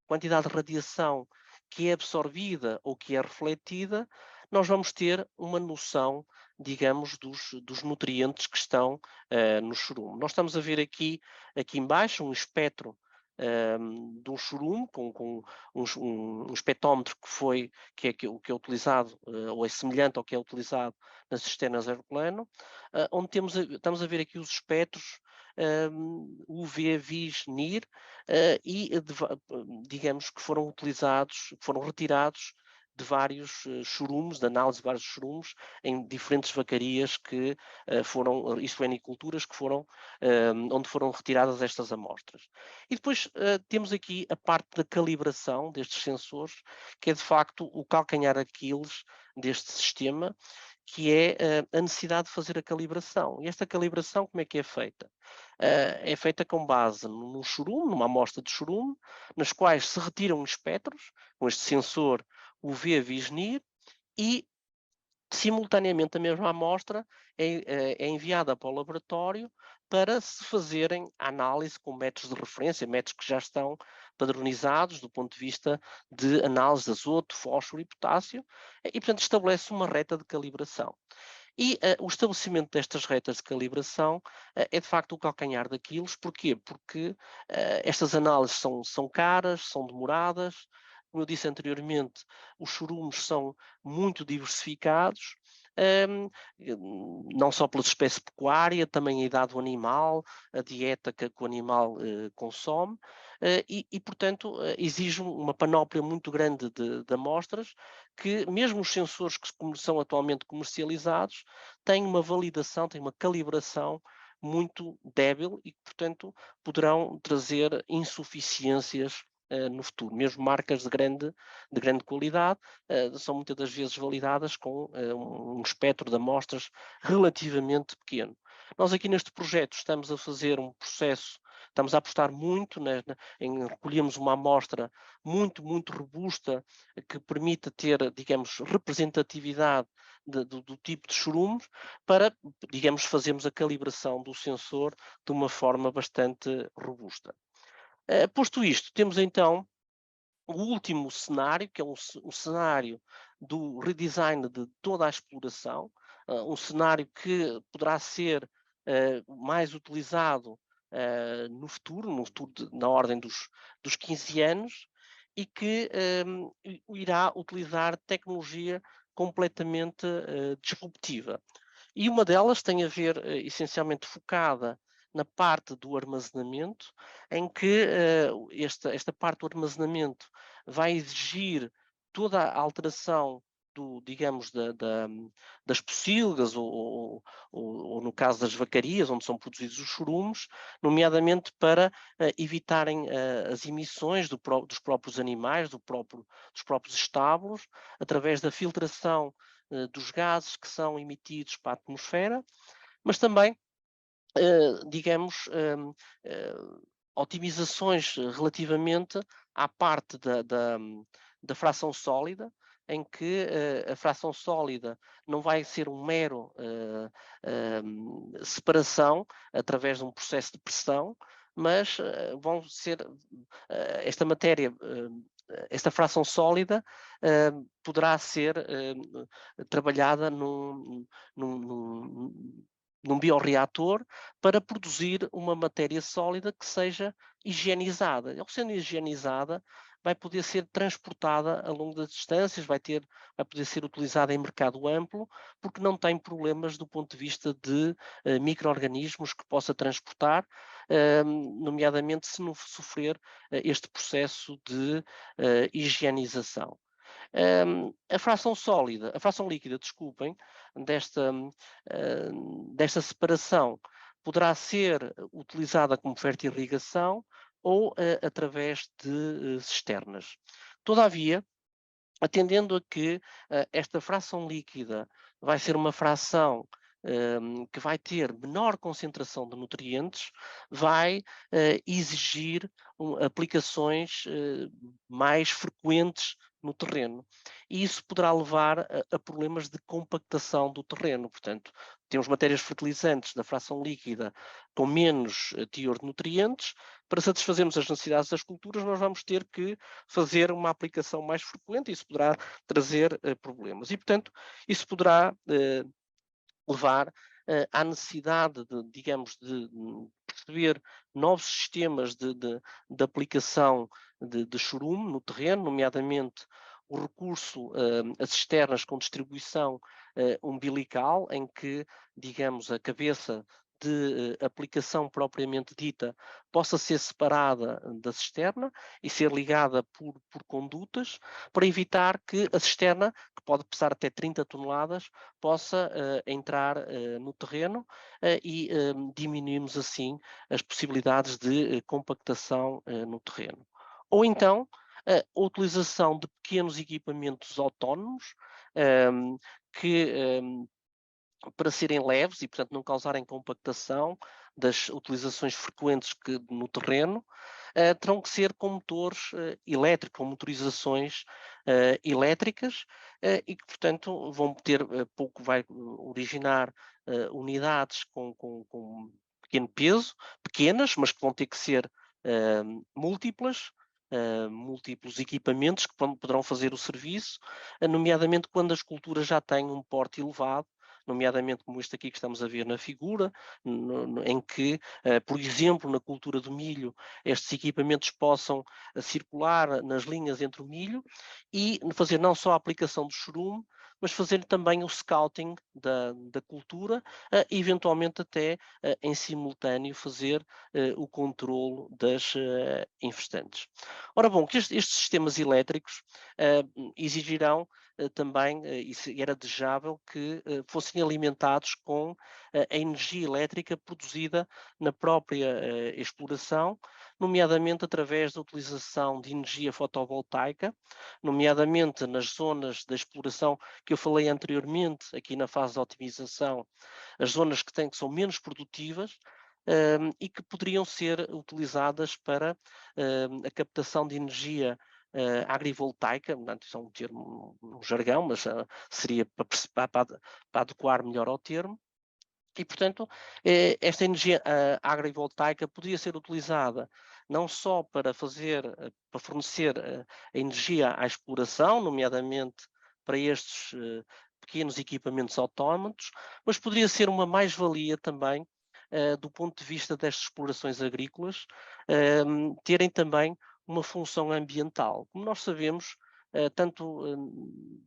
S2: quantidade de radiação que é absorvida ou que é refletida, nós vamos ter uma noção, digamos, dos nutrientes que estão no chorume. Nós estamos a ver aqui embaixo um espectro de um chorume com um espectrómetro que é utilizado, ou é semelhante ao que é utilizado nas cisternas Herculano, onde estamos a ver aqui os espectros UV, VIS, NIR, e digamos que foram retirados de vários chorumes, de análise de vários chorumes, em diferentes vacarias que isto é, eniculturas, onde foram retiradas estas amostras. E depois temos aqui a parte da calibração destes sensores, que é de facto o calcanhar Aquiles deste sistema, que é a necessidade de fazer a calibração. E esta calibração como é que é feita? É feita com base num chorume, numa amostra de chorume, nas quais se retiram espectros, com este sensor UV, VIS-NIR, e simultaneamente a mesma amostra é enviada para o laboratório para se fazerem a análise com métodos de referência, métodos que já estão padronizados do ponto de vista de análise de azoto, fósforo e potássio, e portanto estabelece uma reta de calibração. E o estabelecimento destas retas de calibração é de facto o calcanhar daqueles. Porquê? Porque estas análises são caras, são demoradas. Como eu disse anteriormente, os chorumes são muito diversificados, não só pela espécie pecuária, também a idade do animal, a dieta que o animal consome, e portanto, exige uma panóplia muito grande de amostras, que mesmo os sensores que são atualmente comercializados têm uma validação, têm uma calibração muito débil e, portanto, poderão trazer insuficiências no futuro. Mesmo marcas de grande qualidade são muitas das vezes validadas com um espectro de amostras relativamente pequeno. Nós aqui neste projeto estamos a fazer um processo, estamos a apostar muito em recolhermos uma amostra muito, muito robusta que permita ter, digamos, representatividade do tipo de chorumes para, digamos, fazermos a calibração do sensor de uma forma bastante robusta. Posto isto, temos então o último cenário, que é um cenário do redesign de toda a exploração, um cenário que poderá ser mais utilizado no futuro na ordem dos 15 anos, e que irá utilizar tecnologia completamente disruptiva. E uma delas tem a ver, essencialmente focada na parte do armazenamento, em que esta parte do armazenamento vai exigir toda a alteração digamos, das pocilgas ou no caso das vacarias, onde são produzidos os churumes, nomeadamente para evitarem as emissões dos próprios animais, dos próprios estábulos, através da filtração dos gases que são emitidos para a atmosfera, mas também, digamos, otimizações relativamente à parte da fração sólida, em que a fração sólida não vai ser um mero separação através de um processo de pressão, mas vão ser esta matéria, esta fração sólida poderá ser trabalhada num bioreator para produzir uma matéria sólida que seja higienizada. Ao sendo higienizada, vai poder ser transportada a longo das distâncias, vai poder ser utilizada em mercado amplo, porque não tem problemas do ponto de vista de micro-organismos que possa transportar, nomeadamente se não sofrer este processo de higienização. A fração líquida, desculpem, desta separação poderá ser utilizada como fertirrigação ou através de cisternas. Todavia, atendendo a que esta fração líquida vai ser uma fração que vai ter menor concentração de nutrientes, vai exigir aplicações mais frequentes no terreno. E isso poderá levar a problemas de compactação do terreno. Portanto, temos matérias fertilizantes da fração líquida com menos teor de nutrientes. Para satisfazermos as necessidades das culturas, nós vamos ter que fazer uma aplicação mais frequente e isso poderá trazer problemas. E, portanto, isso poderá levar à necessidade de, digamos, de perceber novos sistemas de aplicação de churume no terreno, nomeadamente o recurso a cisternas com distribuição umbilical, em que, digamos, a cabeça de aplicação propriamente dita possa ser separada da cisterna e ser ligada por condutas, para evitar que a cisterna, que pode pesar até 30 toneladas, possa entrar no terreno e diminuirmos assim as possibilidades de compactação no terreno. Ou então, a utilização de pequenos equipamentos autónomos que para serem leves e, portanto, não causarem compactação das utilizações frequentes no terreno, terão que ser com motores elétricos, com motorizações elétricas e que, portanto, vão ter vai originar unidades com pequeno peso, pequenas, mas que vão ter que ser múltiplos equipamentos que poderão fazer o serviço, nomeadamente quando as culturas já têm um porte elevado, nomeadamente como este aqui que estamos a ver na figura, em que, por exemplo, na cultura do milho, estes equipamentos possam circular nas linhas entre o milho e fazer não só a aplicação do churume, mas fazer também o scouting da cultura e eventualmente até em simultâneo fazer o controlo das infestantes. Ora bom, que estes sistemas elétricos exigirão também, e era desejável que fossem alimentados com a energia elétrica produzida na própria exploração, nomeadamente através da utilização de energia fotovoltaica, nomeadamente nas zonas da exploração que eu falei anteriormente, aqui na fase de otimização, as zonas que são menos produtivas, e que poderiam ser utilizadas para a captação de energia agrivoltaica, portanto, isso é um termo, um jargão, mas seria para adequar melhor ao termo. E, portanto, esta energia agrivoltaica poderia ser utilizada não só para fornecer a energia à exploração, nomeadamente para estes pequenos equipamentos autómatos, mas poderia ser uma mais-valia também do ponto de vista destas explorações agrícolas, terem também uma função ambiental. Como nós sabemos, tanto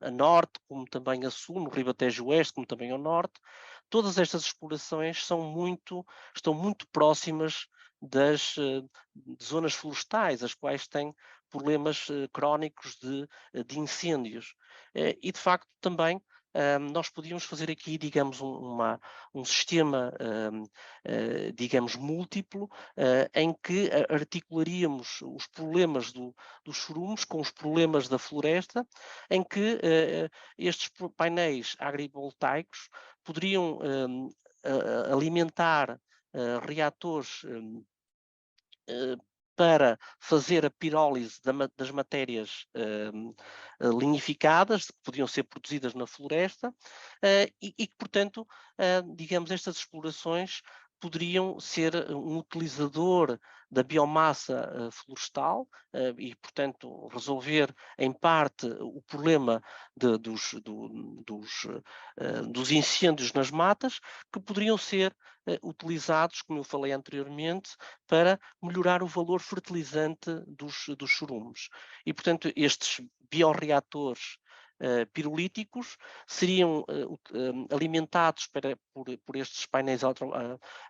S2: a norte como também a sul, no Ribatejo Oeste, como também ao norte, todas estas explorações estão muito próximas das zonas florestais, as quais têm problemas crónicos de incêndios. E, de facto, também nós podíamos fazer aqui, digamos, um sistema, digamos, múltiplo, em que articularíamos os problemas dos chorumes com os problemas da floresta, em que estes painéis agrivoltaicos poderiam alimentar reatores para fazer a pirólise das matérias lignificadas, que podiam ser produzidas na floresta, e que, portanto, digamos, estas explorações poderiam ser um utilizador da biomassa florestal e, portanto, resolver em parte o problema dos incêndios nas matas, que poderiam ser utilizados, como eu falei anteriormente, para melhorar o valor fertilizante dos chorumes. E, portanto, estes bioreatores pirolíticos seriam alimentados por estes painéis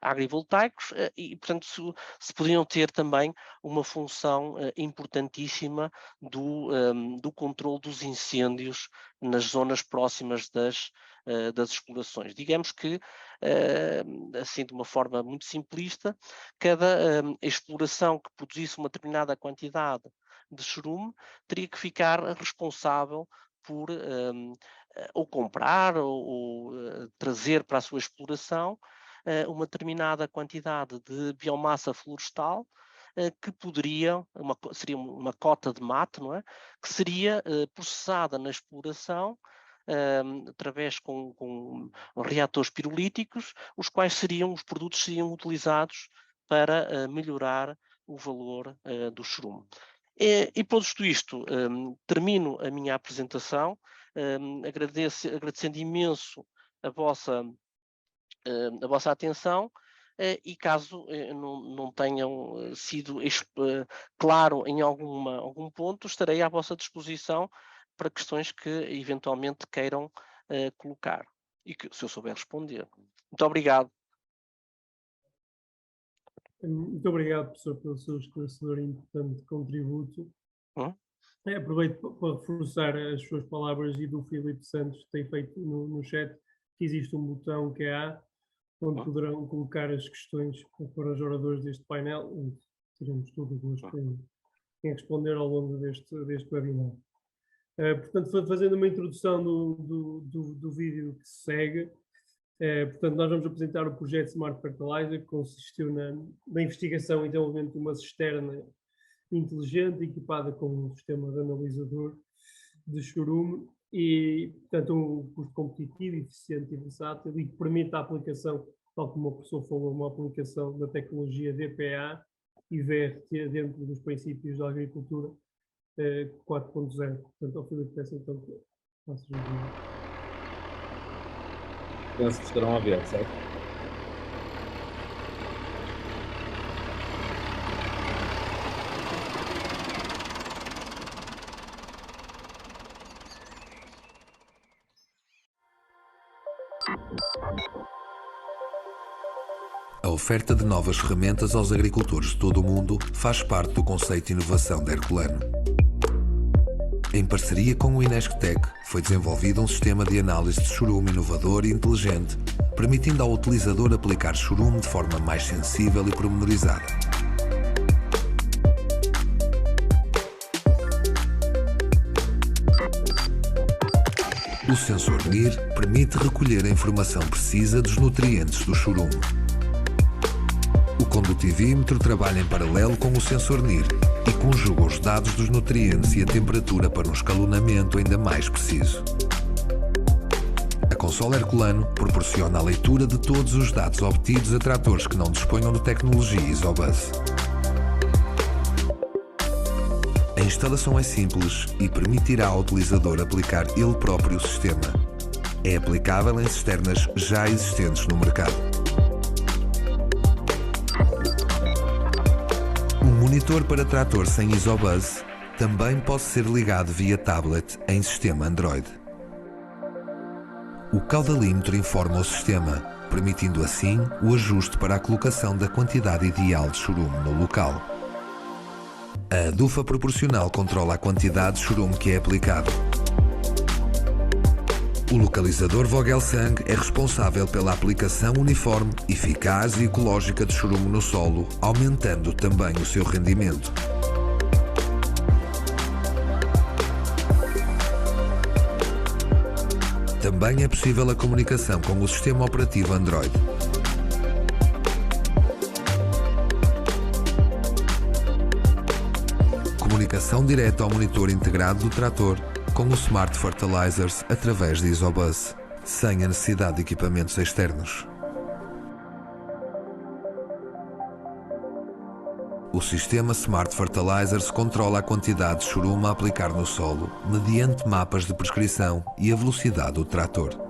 S2: agrivoltaicos e, portanto, se poderiam ter também uma função importantíssima do controle dos incêndios nas zonas próximas das explorações. Digamos que, assim de uma forma muito simplista, cada exploração que produzisse uma determinada quantidade de chorume teria que ficar responsável por ou comprar ou trazer para a sua exploração uma determinada quantidade de biomassa florestal que seria uma cota de mate, não é? Que seria processada na exploração através com reatores pirolíticos, os produtos seriam utilizados para melhorar o valor do chorume. E posto isto, termino a minha apresentação, agradecendo imenso a vossa atenção e caso não tenham sido claro em algum ponto, estarei à vossa disposição para questões que eventualmente queiram colocar e que, se eu souber responder. Muito obrigado.
S1: Muito obrigado, professor, pelo seu esclarecedor e importante contributo. Aproveito para reforçar as suas palavras e do Filipe Santos, que tem feito no chat, que existe um botão que é onde poderão colocar as questões para os oradores deste painel, onde teremos todo o gosto em responder ao longo deste webinar. Portanto, fazendo uma introdução do vídeo que se segue, portanto, nós vamos apresentar o projeto Smart Fertilizer, que consistiu na investigação e desenvolvimento de uma cisterna inteligente, equipada com um sistema de analisador de chorume e, portanto, um custo competitivo, eficiente e versátil e que permite a aplicação, tal como o professor falou, uma aplicação da tecnologia DPA e VRT dentro dos princípios da agricultura 4.0. Portanto, ao Filipe, peço então que faças o vídeo.
S3: Penso que estarão a ver, certo?
S5: A oferta de novas ferramentas aos agricultores de todo o mundo faz parte do conceito de inovação da Herculano. Em parceria com o Inesctec, foi desenvolvido um sistema de análise de chorume inovador e inteligente, permitindo ao utilizador aplicar chorume de forma mais sensível e pormenorizada. O sensor NIR permite recolher a informação precisa dos nutrientes do chorume. O condutivímetro trabalha em paralelo com o sensor NIR e conjuga os dados dos nutrientes e a temperatura para um escalonamento ainda mais preciso. A consola Herculano proporciona a leitura de todos os dados obtidos a tratores que não disponham de tecnologia ISOBUS. A instalação é simples e permitirá ao utilizador aplicar ele próprio o sistema. É aplicável em cisternas já existentes no mercado. O monitor para trator sem Isobus também pode ser ligado via tablet em sistema Android. O caudalímetro informa o sistema, permitindo assim o ajuste para a colocação da quantidade ideal de chorume no local. A adufa proporcional controla a quantidade de chorume que é aplicado. O localizador Vogelsang é responsável pela aplicação uniforme, eficaz e ecológica de chorume no solo, aumentando também o seu rendimento. Também é possível a comunicação com o sistema operativo Android. Comunicação direta ao monitor integrado do trator com o Smart Fertilizers através de Isobus, sem a necessidade de equipamentos externos. O sistema Smart Fertilizers controla a quantidade de chorume a aplicar no solo, mediante mapas de prescrição e a velocidade do trator.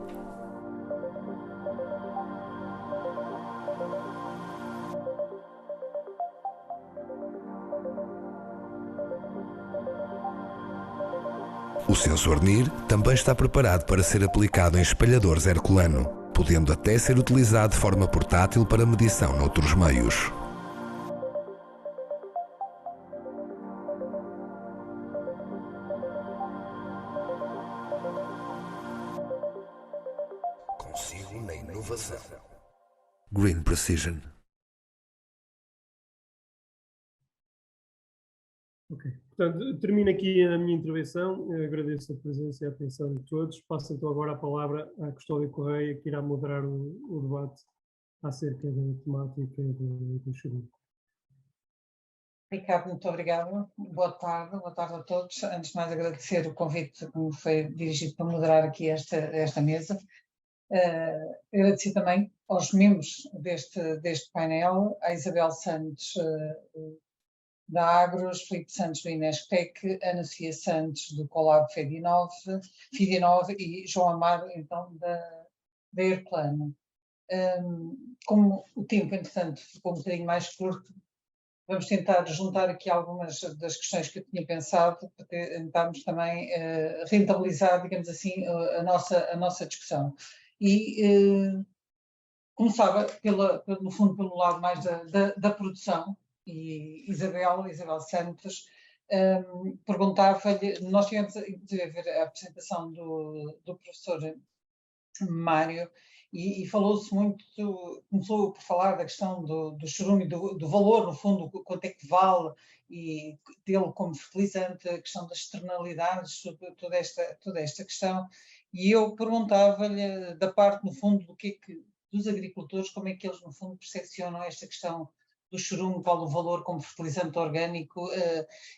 S5: O sensor NIR também está preparado para ser aplicado em espalhadores herculano, podendo até ser utilizado de forma portátil para medição noutros meios. Consigo na inovação. Green Precision.
S1: Ok. Portanto, termino aqui a minha intervenção. Eu agradeço a presença e a atenção de todos. Passo então agora a palavra à Custódia Correia, que irá moderar o debate acerca da temática do chorume.
S4: Ricardo, muito obrigada. Boa tarde a todos. Antes de mais, agradecer o convite que me foi dirigido para moderar aqui esta mesa. Agradecer também aos membros deste painel, a Isabel Santos, da Agros, Filipe Santos do Inestec, Ana Sofia Santos do Colab Fidinov e João Amaro, então, da Herculano. Como o tempo, entretanto, ficou um bocadinho mais curto, vamos tentar juntar aqui algumas das questões que eu tinha pensado para tentarmos também rentabilizar, digamos assim, a nossa discussão. E começava, no fundo, pelo lado mais da produção. E Isabel Santos perguntava-lhe, nós tivemos inclusive a ver a apresentação do professor Mário e falou-se muito, começou por falar da questão do chorume, do valor, no fundo, quanto é que vale, e dele como fertilizante, a questão das externalidades, toda esta questão, e eu perguntava-lhe da parte, no fundo, dos agricultores, como é que eles, no fundo, percepcionam esta questão do chorume, qual o valor como fertilizante orgânico,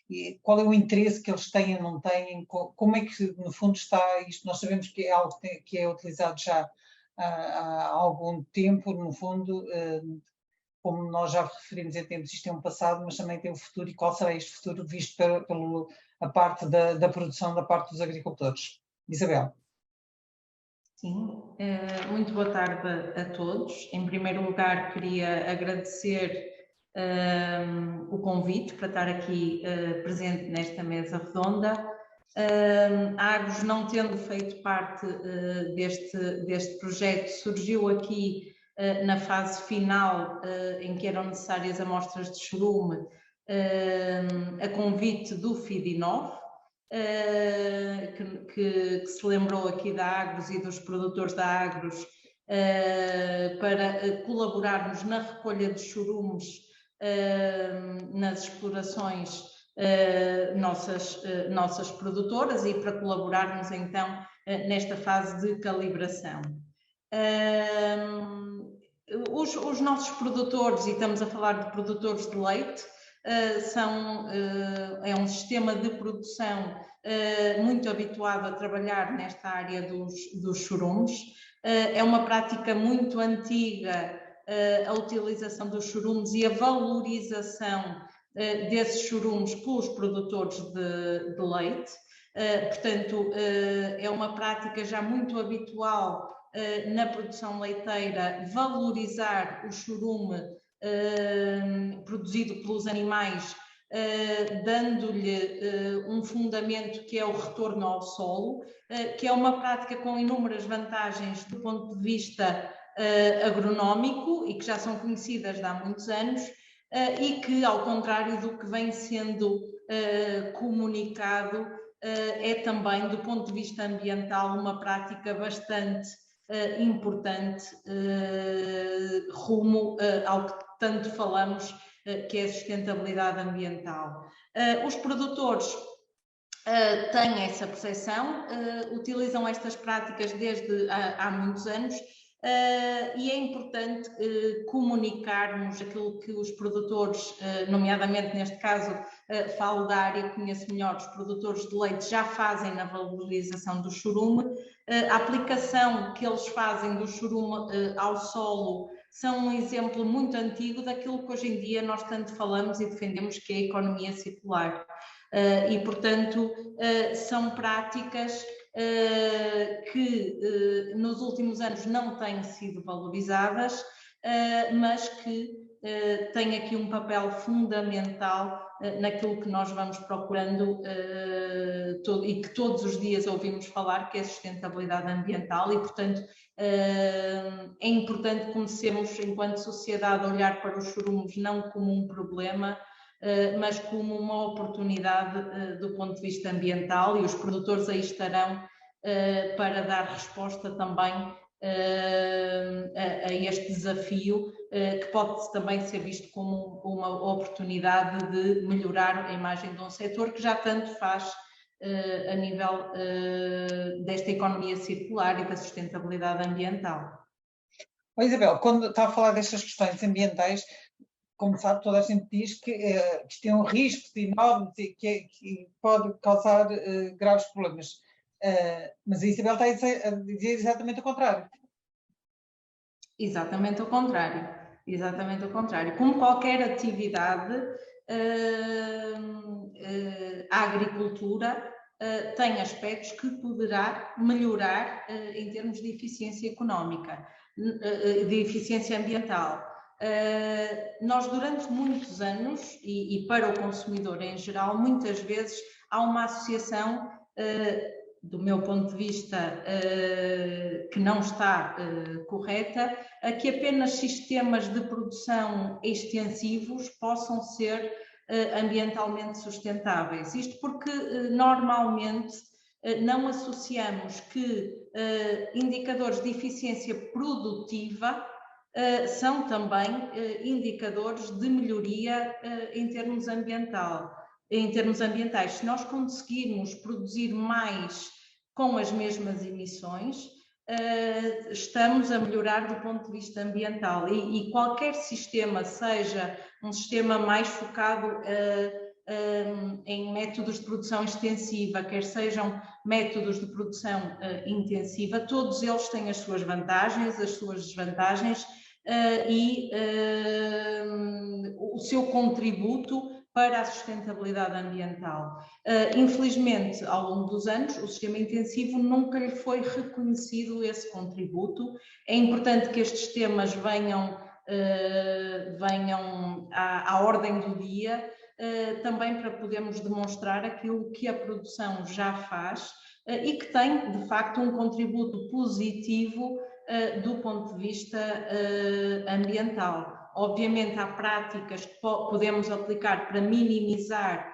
S4: e qual é o interesse que eles têm ou não têm, como é que, no fundo, está isto? Nós sabemos que é algo que é utilizado já há algum tempo, no fundo, como nós já referimos em tempos, isto é um passado, mas também tem um futuro, e qual será este futuro visto pela parte da produção, da parte dos agricultores? Isabel.
S6: Sim, muito boa tarde a todos. Em primeiro lugar, queria agradecer o convite para estar aqui presente nesta mesa redonda. A Agros, não tendo feito parte deste projeto, surgiu aqui na fase final, em que eram necessárias amostras de chorume, a convite do Fidinov, que se lembrou aqui da Agros e dos produtores da Agros para colaborarmos na recolha de chorumes nas explorações nossas produtoras e para colaborarmos então nesta fase de calibração. Os nossos produtores, e estamos a falar de produtores de leite, é um sistema de produção muito habituado a trabalhar nesta área dos chorumes. É uma prática muito antiga a utilização dos chorumes e a valorização desses chorumes pelos produtores de leite. Portanto, é uma prática já muito habitual na produção leiteira valorizar o chorume produzido pelos animais dando-lhe um fundamento que é o retorno ao solo, que é uma prática com inúmeras vantagens do ponto de vista agronómico e que já são conhecidas de há muitos anos, e que, ao contrário do que vem sendo comunicado, é também, do ponto de vista ambiental, uma prática bastante importante rumo ao que tanto falamos, que é a sustentabilidade ambiental. Os produtores têm essa percepção, utilizam estas práticas desde há muitos anos, e é importante comunicarmos aquilo que os produtores, nomeadamente neste caso, falo da área, conheço melhor, os produtores de leite já fazem na valorização do churume. A aplicação que eles fazem do churume ao solo são um exemplo muito antigo daquilo que hoje em dia nós tanto falamos e defendemos, que é a economia circular. E, portanto, são práticas que nos últimos anos não têm sido valorizadas, mas que têm aqui um papel fundamental naquilo que nós vamos procurando e que todos os dias ouvimos falar, que é a sustentabilidade ambiental, e, portanto, é importante começarmos, enquanto sociedade, a olhar para os churumos não como um problema, mas como uma oportunidade do ponto de vista ambiental, e os produtores aí estarão para dar resposta também a este desafio, que pode também ser visto como uma oportunidade de melhorar a imagem de um setor que já tanto faz a nível desta economia circular e da sustentabilidade ambiental.
S4: Isabel, quando está a falar destas questões ambientais, como sabe, toda a gente diz que isto tem um risco enorme e que pode causar graves problemas. Mas a Isabel está a dizer exatamente o contrário.
S6: Exatamente o contrário. Exatamente o contrário. Como qualquer atividade, a agricultura tem aspectos que poderá melhorar em termos de eficiência económica, de eficiência ambiental. Nós, durante muitos anos, e para o consumidor em geral, muitas vezes há uma associação, do meu ponto de vista, que não está correta, a que apenas sistemas de produção extensivos possam ser ambientalmente sustentáveis. Isto porque normalmente não associamos que indicadores de eficiência produtiva são também indicadores de melhoria em termos ambientais. Se nós conseguirmos produzir mais com as mesmas emissões, estamos a melhorar do ponto de vista ambiental, e qualquer sistema, seja um sistema mais focado em métodos de produção extensiva, quer sejam métodos de produção intensiva, todos eles têm as suas vantagens, as suas desvantagens e o seu contributo para a sustentabilidade ambiental. Infelizmente, ao longo dos anos, o sistema intensivo nunca lhe foi reconhecido esse contributo. É importante que estes temas venham à ordem do dia, também para podermos demonstrar aquilo que a produção já faz e que tem, de facto, um contributo positivo do ponto de vista ambiental. Obviamente, há práticas que podemos aplicar para minimizar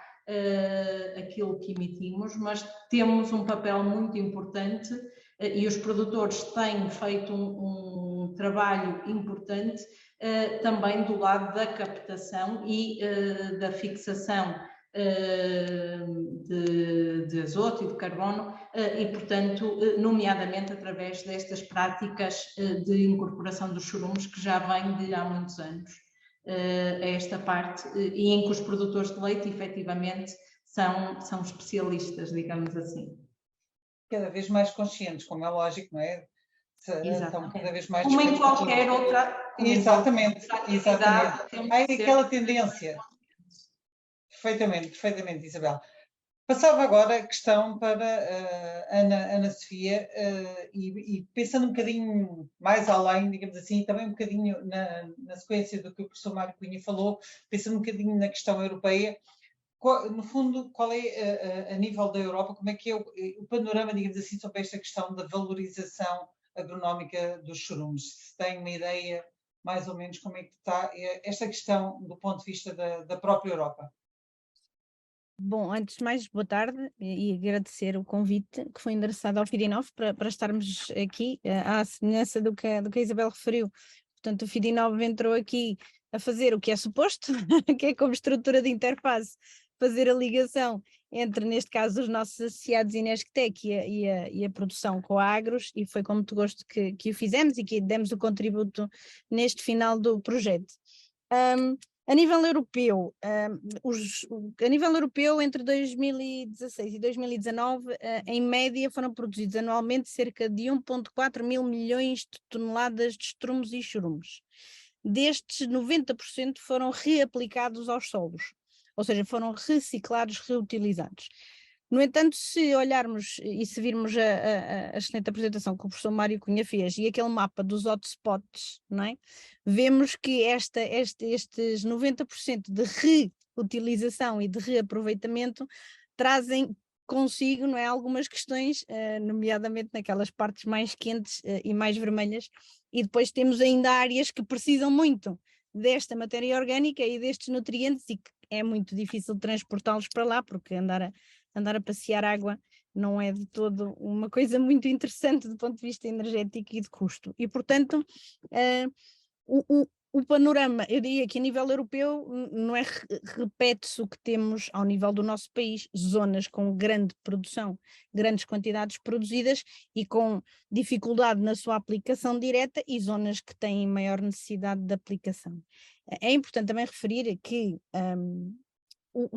S6: aquilo que emitimos, mas temos um papel muito importante e os produtores têm feito um trabalho importante também do lado da captação e da fixação de azoto e de carbono e, portanto, nomeadamente através destas práticas de incorporação dos churumes que já vêm de há muitos anos a esta parte, e em que os produtores de leite efetivamente são especialistas, digamos assim.
S4: Cada vez mais conscientes, como é lógico, não é? Estão cada vez mais...
S6: Como em qualquer outra...
S4: Exatamente. Há aquela tendência. Perfeitamente, Isabel. Passava agora a questão para Ana Sofia e pensando um bocadinho mais além, digamos assim, também um bocadinho na sequência do que o professor Mário Cunha falou, pensando um bocadinho na questão europeia, no fundo, qual é, a nível da Europa, como é que é o panorama, digamos assim, sobre esta questão da valorização agronómica dos churumes? Se tem uma ideia, mais ou menos, como é que está esta questão do ponto de vista da própria Europa?
S7: Bom, antes de mais, boa tarde e agradecer o convite que foi endereçado ao FIDINOV para estarmos aqui, à semelhança do que a Isabel referiu. Portanto, o FIDINOV entrou aqui a fazer o que é suposto, que é como estrutura de interface, fazer a ligação entre, neste caso, os nossos associados Inesctec e a produção com a Agros, e foi com muito gosto que o fizemos e que demos o contributo neste final do projeto. A nível europeu, entre 2016 e 2019, em média foram produzidos anualmente cerca de 1,4 mil milhões de toneladas de estrumos e churumes. Destes, 90% foram reaplicados aos solos, ou seja, foram reciclados, reutilizados. No entanto, se olharmos e se virmos a excelente apresentação que o professor Mário Cunha fez e aquele mapa dos hotspots, não é? Vemos que estes 90% de reutilização e de reaproveitamento trazem consigo, não é, algumas questões, nomeadamente naquelas partes mais quentes e mais vermelhas, e depois temos ainda áreas que precisam muito desta matéria orgânica e destes nutrientes e que é muito difícil transportá-los para lá, porque andar a passear água não é de todo uma coisa muito interessante do ponto de vista energético e de custo. E, portanto, o panorama, eu diria que a nível europeu, não é, repete-se o que temos ao nível do nosso país, zonas com grande produção, grandes quantidades produzidas e com dificuldade na sua aplicação direta e zonas que têm maior necessidade de aplicação. É importante também referir que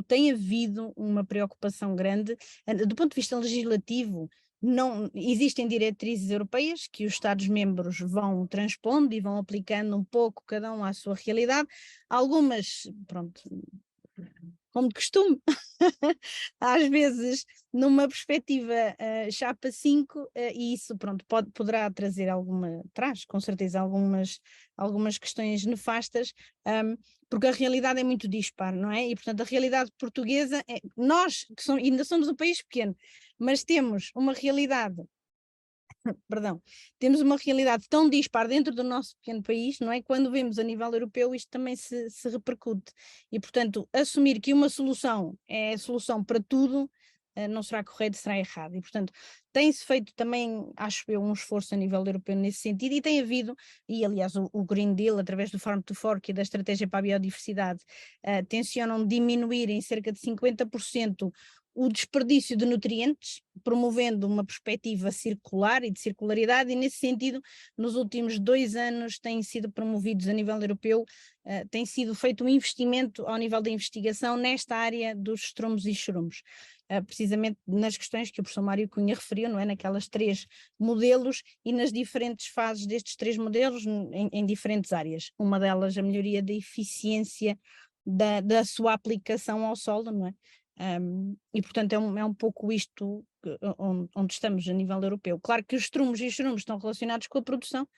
S7: tem havido uma preocupação grande, do ponto de vista legislativo. Não existem diretrizes europeias que os Estados-membros vão transpondo e vão aplicando um pouco cada um à sua realidade, algumas, pronto, como de costume, às vezes numa perspectiva chapa 5, e isso, pronto, poderá trazer traz com certeza algumas questões nefastas, porque a realidade é muito dispar, não é? E portanto a realidade portuguesa, nós que ainda somos um país pequeno, mas temos uma realidade temos uma realidade tão dispar dentro do nosso pequeno país, não é? Quando vemos a nível europeu isto também se repercute e portanto assumir que uma solução é a solução para tudo não será correto, será errado e portanto tem-se feito também, acho eu, um esforço a nível europeu nesse sentido e tem havido, e aliás o Green Deal através do Farm to Fork e da Estratégia para a Biodiversidade tencionam diminuir em cerca de 50% o desperdício de nutrientes, promovendo uma perspectiva circular e de circularidade, e nesse sentido, nos últimos 2 anos têm sido promovidos a nível europeu, tem sido feito um investimento ao nível da investigação nesta área dos estrumos e churumes, precisamente nas questões que o professor Mário Cunha referiu, não é? Naquelas 3 modelos e nas diferentes fases destes 3 modelos em diferentes áreas. Uma delas a melhoria da eficiência da sua aplicação ao solo, não é? E portanto é um pouco isto onde estamos a nível europeu. Claro que os estrumos e os churumes estão relacionados com a produção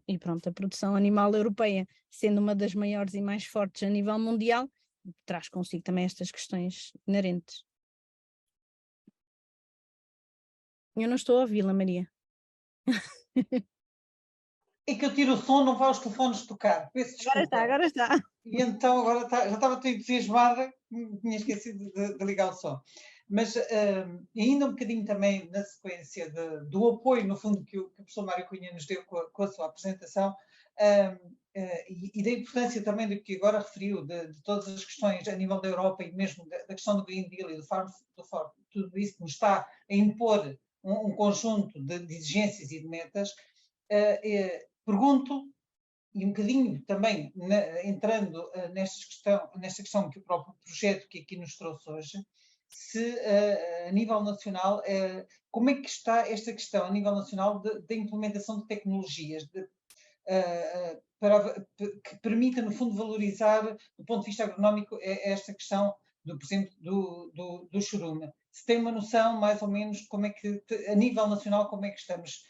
S7: e pronto, a produção animal europeia sendo uma das maiores e mais fortes a nível mundial, traz consigo também estas questões inerentes. Eu não estou a ouvi-la, Maria.
S4: É que eu tiro o som, não vai os telefones tocar. Peço desculpa.
S7: Agora está.
S4: E então agora já estava tão entusiasmada que tinha esquecido de ligar o som. Mas ainda um bocadinho também na sequência do apoio, no fundo, que o professor Mário Cunha nos deu com a sua apresentação e da importância também do que agora referiu, de todas as questões a nível da Europa e mesmo da questão do Green Deal e do Farm to Fork, tudo isso nos está a impor um conjunto de exigências e de metas. Pergunto, e um bocadinho também entrando nesta questão que o próprio projeto que aqui nos trouxe hoje, se a nível nacional, como é que está esta questão a nível nacional da implementação de tecnologias que permita, no fundo, valorizar, do ponto de vista agronómico, esta questão, por exemplo, do churume. Se tem uma noção, mais ou menos, como é que, a nível nacional, como é que estamos?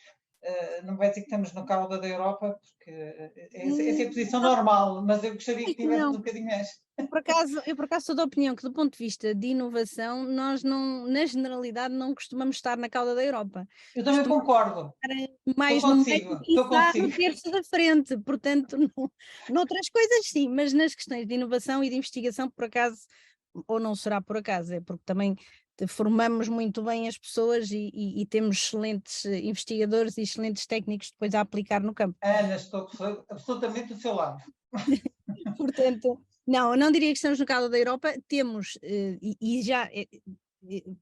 S4: Não vai dizer que estamos na cauda da Europa, porque essa é a posição normal, mas eu gostaria que tivesse um bocadinho mais.
S7: por acaso sou da opinião que, do ponto de vista de inovação, nós não, na generalidade, não costumamos estar na cauda da Europa.
S4: Eu também concordo.
S7: Mais
S4: Estou
S7: no
S4: consigo,
S7: meio,
S4: estou
S7: quiçá,
S4: consigo.
S7: no terço da frente. Portanto, noutras coisas sim, mas nas questões de inovação e de investigação, por acaso, ou não será por acaso, é porque também formamos muito bem as pessoas e temos excelentes investigadores e excelentes técnicos depois a aplicar no campo.
S4: Ana, estou absolutamente do seu lado.
S7: Portanto, não diria que estamos no caso da Europa, temos, e já,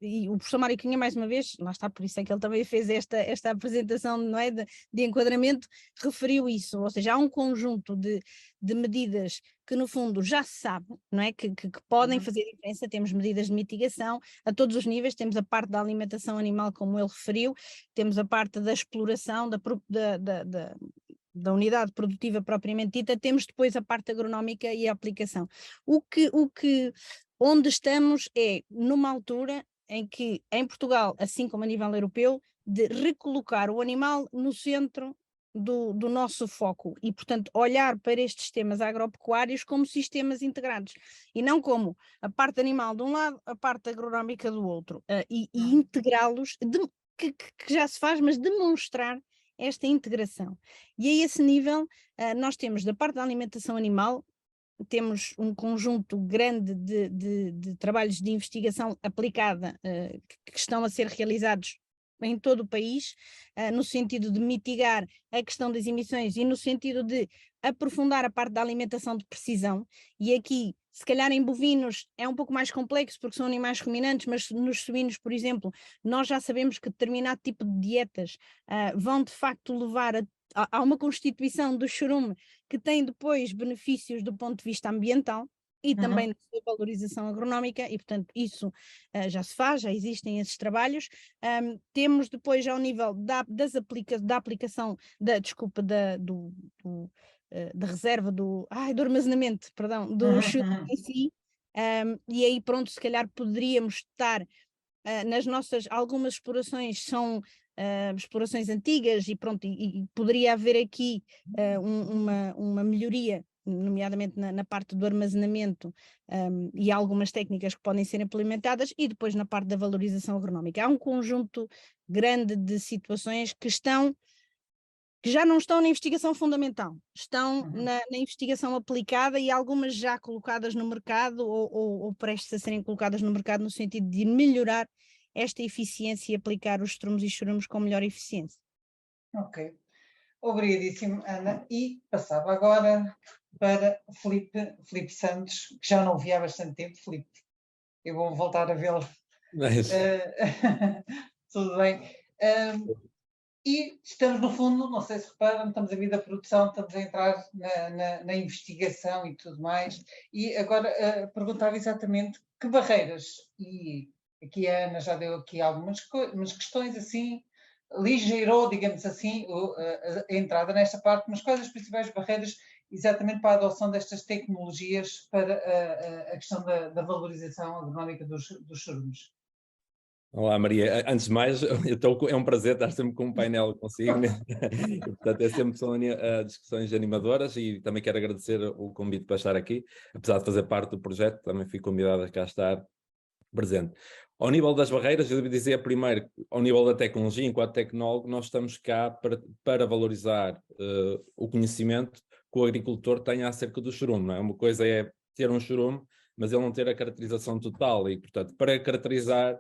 S7: e o professor Mário Cunha, mais uma vez, lá está, por isso é que ele também fez esta apresentação, não é, de enquadramento, referiu isso, ou seja, há um conjunto de medidas que no fundo já se sabe, não é, que podem fazer diferença. Temos medidas de mitigação a todos os níveis, temos a parte da alimentação animal, como ele referiu, temos a parte da exploração, da unidade produtiva propriamente dita, temos depois a parte agronómica e a aplicação. Onde estamos é numa altura em que, em Portugal, assim como a nível europeu, de recolocar o animal no centro do nosso foco e, portanto, olhar para estes sistemas agropecuários como sistemas integrados e não como a parte animal de um lado, a parte agronómica do outro, e integrá-los, que já se faz, mas demonstrar esta integração. E a esse nível, nós temos da parte da alimentação animal, temos um conjunto grande de trabalhos de investigação aplicada que estão a ser realizados em todo o país, no sentido de mitigar a questão das emissões e no sentido de aprofundar a parte da alimentação de precisão. E aqui, se calhar em bovinos é um pouco mais complexo porque são animais ruminantes, mas nos suínos, por exemplo, nós já sabemos que determinado tipo de dietas vão de facto levar a uma constituição do churume que tem depois benefícios do ponto de vista ambiental e também da sua valorização agronómica, e portanto isso já se faz, já existem esses trabalhos. Temos depois ao nível da aplicação da reserva do armazenamento, perdão, do churume em si, e aí pronto, se calhar poderíamos estar nas nossas, algumas explorações são explorações antigas e pronto, e poderia haver aqui uma melhoria, nomeadamente na parte do armazenamento, e há algumas técnicas que podem ser implementadas, e depois na parte da valorização agronómica. Há um conjunto grande de situações que já não estão na investigação fundamental, estão na investigação aplicada e algumas já colocadas no mercado ou prestes a serem colocadas no mercado no sentido de melhorar esta eficiência e aplicar os estrumos e churumos com melhor eficiência.
S4: Ok. Obrigadíssimo, Ana. E passava agora para Filipe Santos, que já não vi há bastante tempo. Filipe, eu vou voltar a vê-lo. Tudo bem. E estamos, no fundo, não sei se reparam, estamos a vir da produção, estamos a entrar na investigação e tudo mais. E agora perguntava exatamente que barreiras, e aqui a Ana já deu aqui algumas questões assim, ligeirou, digamos assim, a entrada nesta parte, mas quais as principais barreiras exatamente para a adoção destas tecnologias para a questão da valorização agronómica dos churumes?
S3: Olá, Maria. Antes de mais, é um prazer estar sempre com um painel consigo, né? E, portanto, são discussões animadoras, e também quero agradecer o convite para estar aqui. Apesar de fazer parte do projeto, também fui convidado a cá estar presente. Ao nível das barreiras, eu devo dizer primeiro, ao nível da tecnologia, enquanto tecnólogo, nós estamos cá para valorizar o conhecimento que o agricultor tem acerca do churume, não é? Uma coisa é ter um churume, mas ele não ter a caracterização total, e, portanto, para caracterizar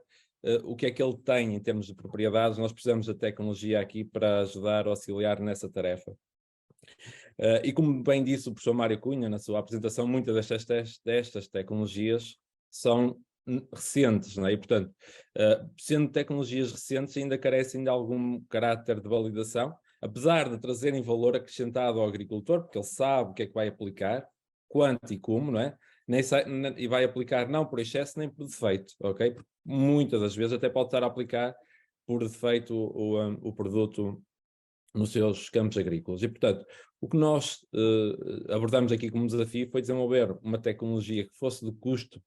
S3: o que é que ele tem em termos de propriedades, nós precisamos da tecnologia aqui para ajudar ou auxiliar nessa tarefa. E como bem disse o professor Mário Cunha na sua apresentação, muitas destas tecnologias são recentes, não é? E, portanto, sendo tecnologias recentes, ainda carecem de algum caráter de validação, apesar de trazerem valor acrescentado ao agricultor, porque ele sabe o que é que vai aplicar, quanto e como, não é? E vai aplicar não por excesso nem por defeito, ok? Porque muitas das vezes até pode estar a aplicar por defeito o produto nos seus campos agrícolas. E, portanto, o que nós abordamos aqui como desafio foi desenvolver uma tecnologia que fosse de custo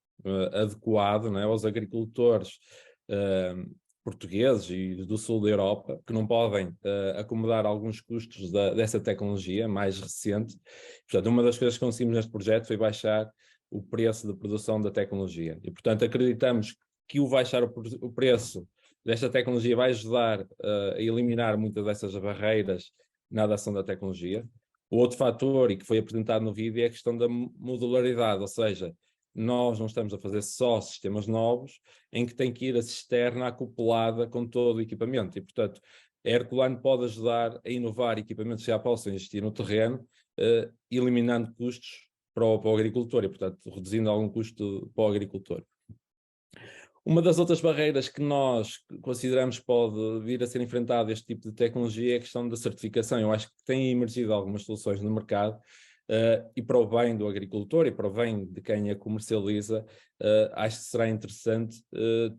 S3: adequado, não é, aos agricultores portugueses e do sul da Europa, que não podem acomodar alguns custos dessa tecnologia mais recente. Portanto, uma das coisas que conseguimos neste projeto foi baixar o preço de produção da tecnologia. E, portanto, acreditamos que o baixar o preço desta tecnologia vai ajudar a eliminar muitas dessas barreiras na adoção da tecnologia. O outro fator, e que foi apresentado no vídeo, é a questão da modularidade, ou seja, nós não estamos a fazer só sistemas novos, em que tem que ir a cisterna acoplada com todo o equipamento. E, portanto, a Herculano pode ajudar a inovar equipamentos que já possam existir no terreno, eliminando custos para o agricultor e, portanto, reduzindo algum custo para o agricultor. Uma das outras barreiras que nós consideramos pode vir a ser enfrentado este tipo de tecnologia é a questão da certificação. Eu acho que têm emergido algumas soluções no mercado e para o bem do agricultor e para o bem de quem a comercializa, acho que será interessante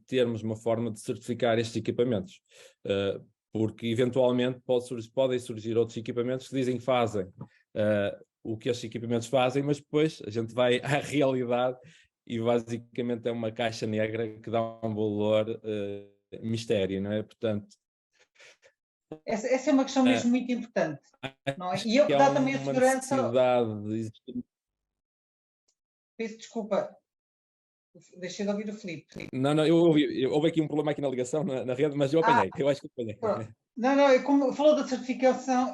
S3: termos uma forma de certificar estes equipamentos. Porque eventualmente podem surgir outros equipamentos que dizem que fazem o que estes equipamentos fazem, mas depois a gente vai à realidade e basicamente é uma caixa negra que dá um valor mistério, não é? Portanto...
S4: Essa é uma questão mesmo muito importante, não é? E dá também a segurança... Peço desculpa, deixei de ouvir o Filipe.
S3: Não, houve aqui um problema aqui na ligação, na rede, mas eu apanhei, eu acho que apanhei.
S4: Não, como falou da certificação,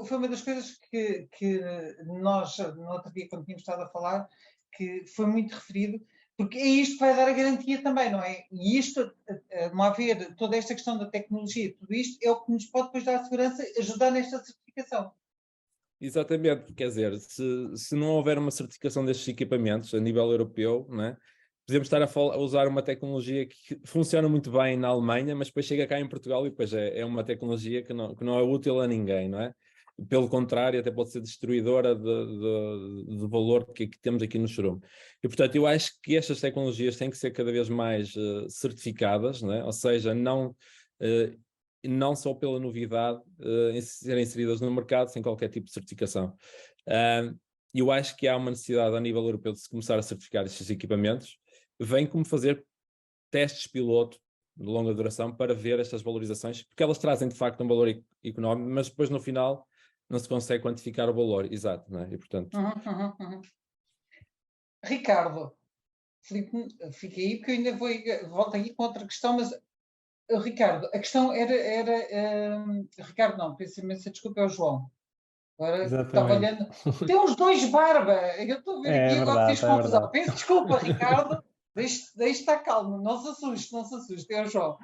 S4: foi uma das coisas que nós, no outro dia, quando tínhamos estado a falar, que foi muito referido, porque é isto que vai dar a garantia também, não é? E isto, não haver toda esta questão da tecnologia, tudo isto, é o que nos pode depois dar a segurança, ajudar nesta certificação.
S3: Exatamente, quer dizer, se não houver uma certificação destes equipamentos a nível europeu, não é? Podemos estar a usar uma tecnologia que funciona muito bem na Alemanha, mas depois chega cá em Portugal e depois é uma tecnologia que não é útil a ninguém, não é? Pelo contrário, até pode ser destruidora de valor que temos aqui no churume. E, portanto, eu acho que estas tecnologias têm que ser cada vez mais certificadas, não é? Ou seja, não só pela novidade em serem inseridas no mercado sem qualquer tipo de certificação. Eu acho que há uma necessidade a nível europeu de se começar a certificar estes equipamentos, vem como fazer testes piloto de longa duração para ver estas valorizações, porque elas trazem de facto um valor económico, mas depois no final não se consegue quantificar o valor exato, não é? E portanto...
S4: Ricardo, Filipe, fica aí porque eu ainda volto aqui com outra questão, mas Ricardo, a questão era Ricardo não, peço imensa desculpa, é o João. Agora estava olhando, tem os dois barba, eu estou a ver aqui, agora fiz confusão. Peço desculpa, Ricardo, deixe estar calmo, não se assuste, é o João.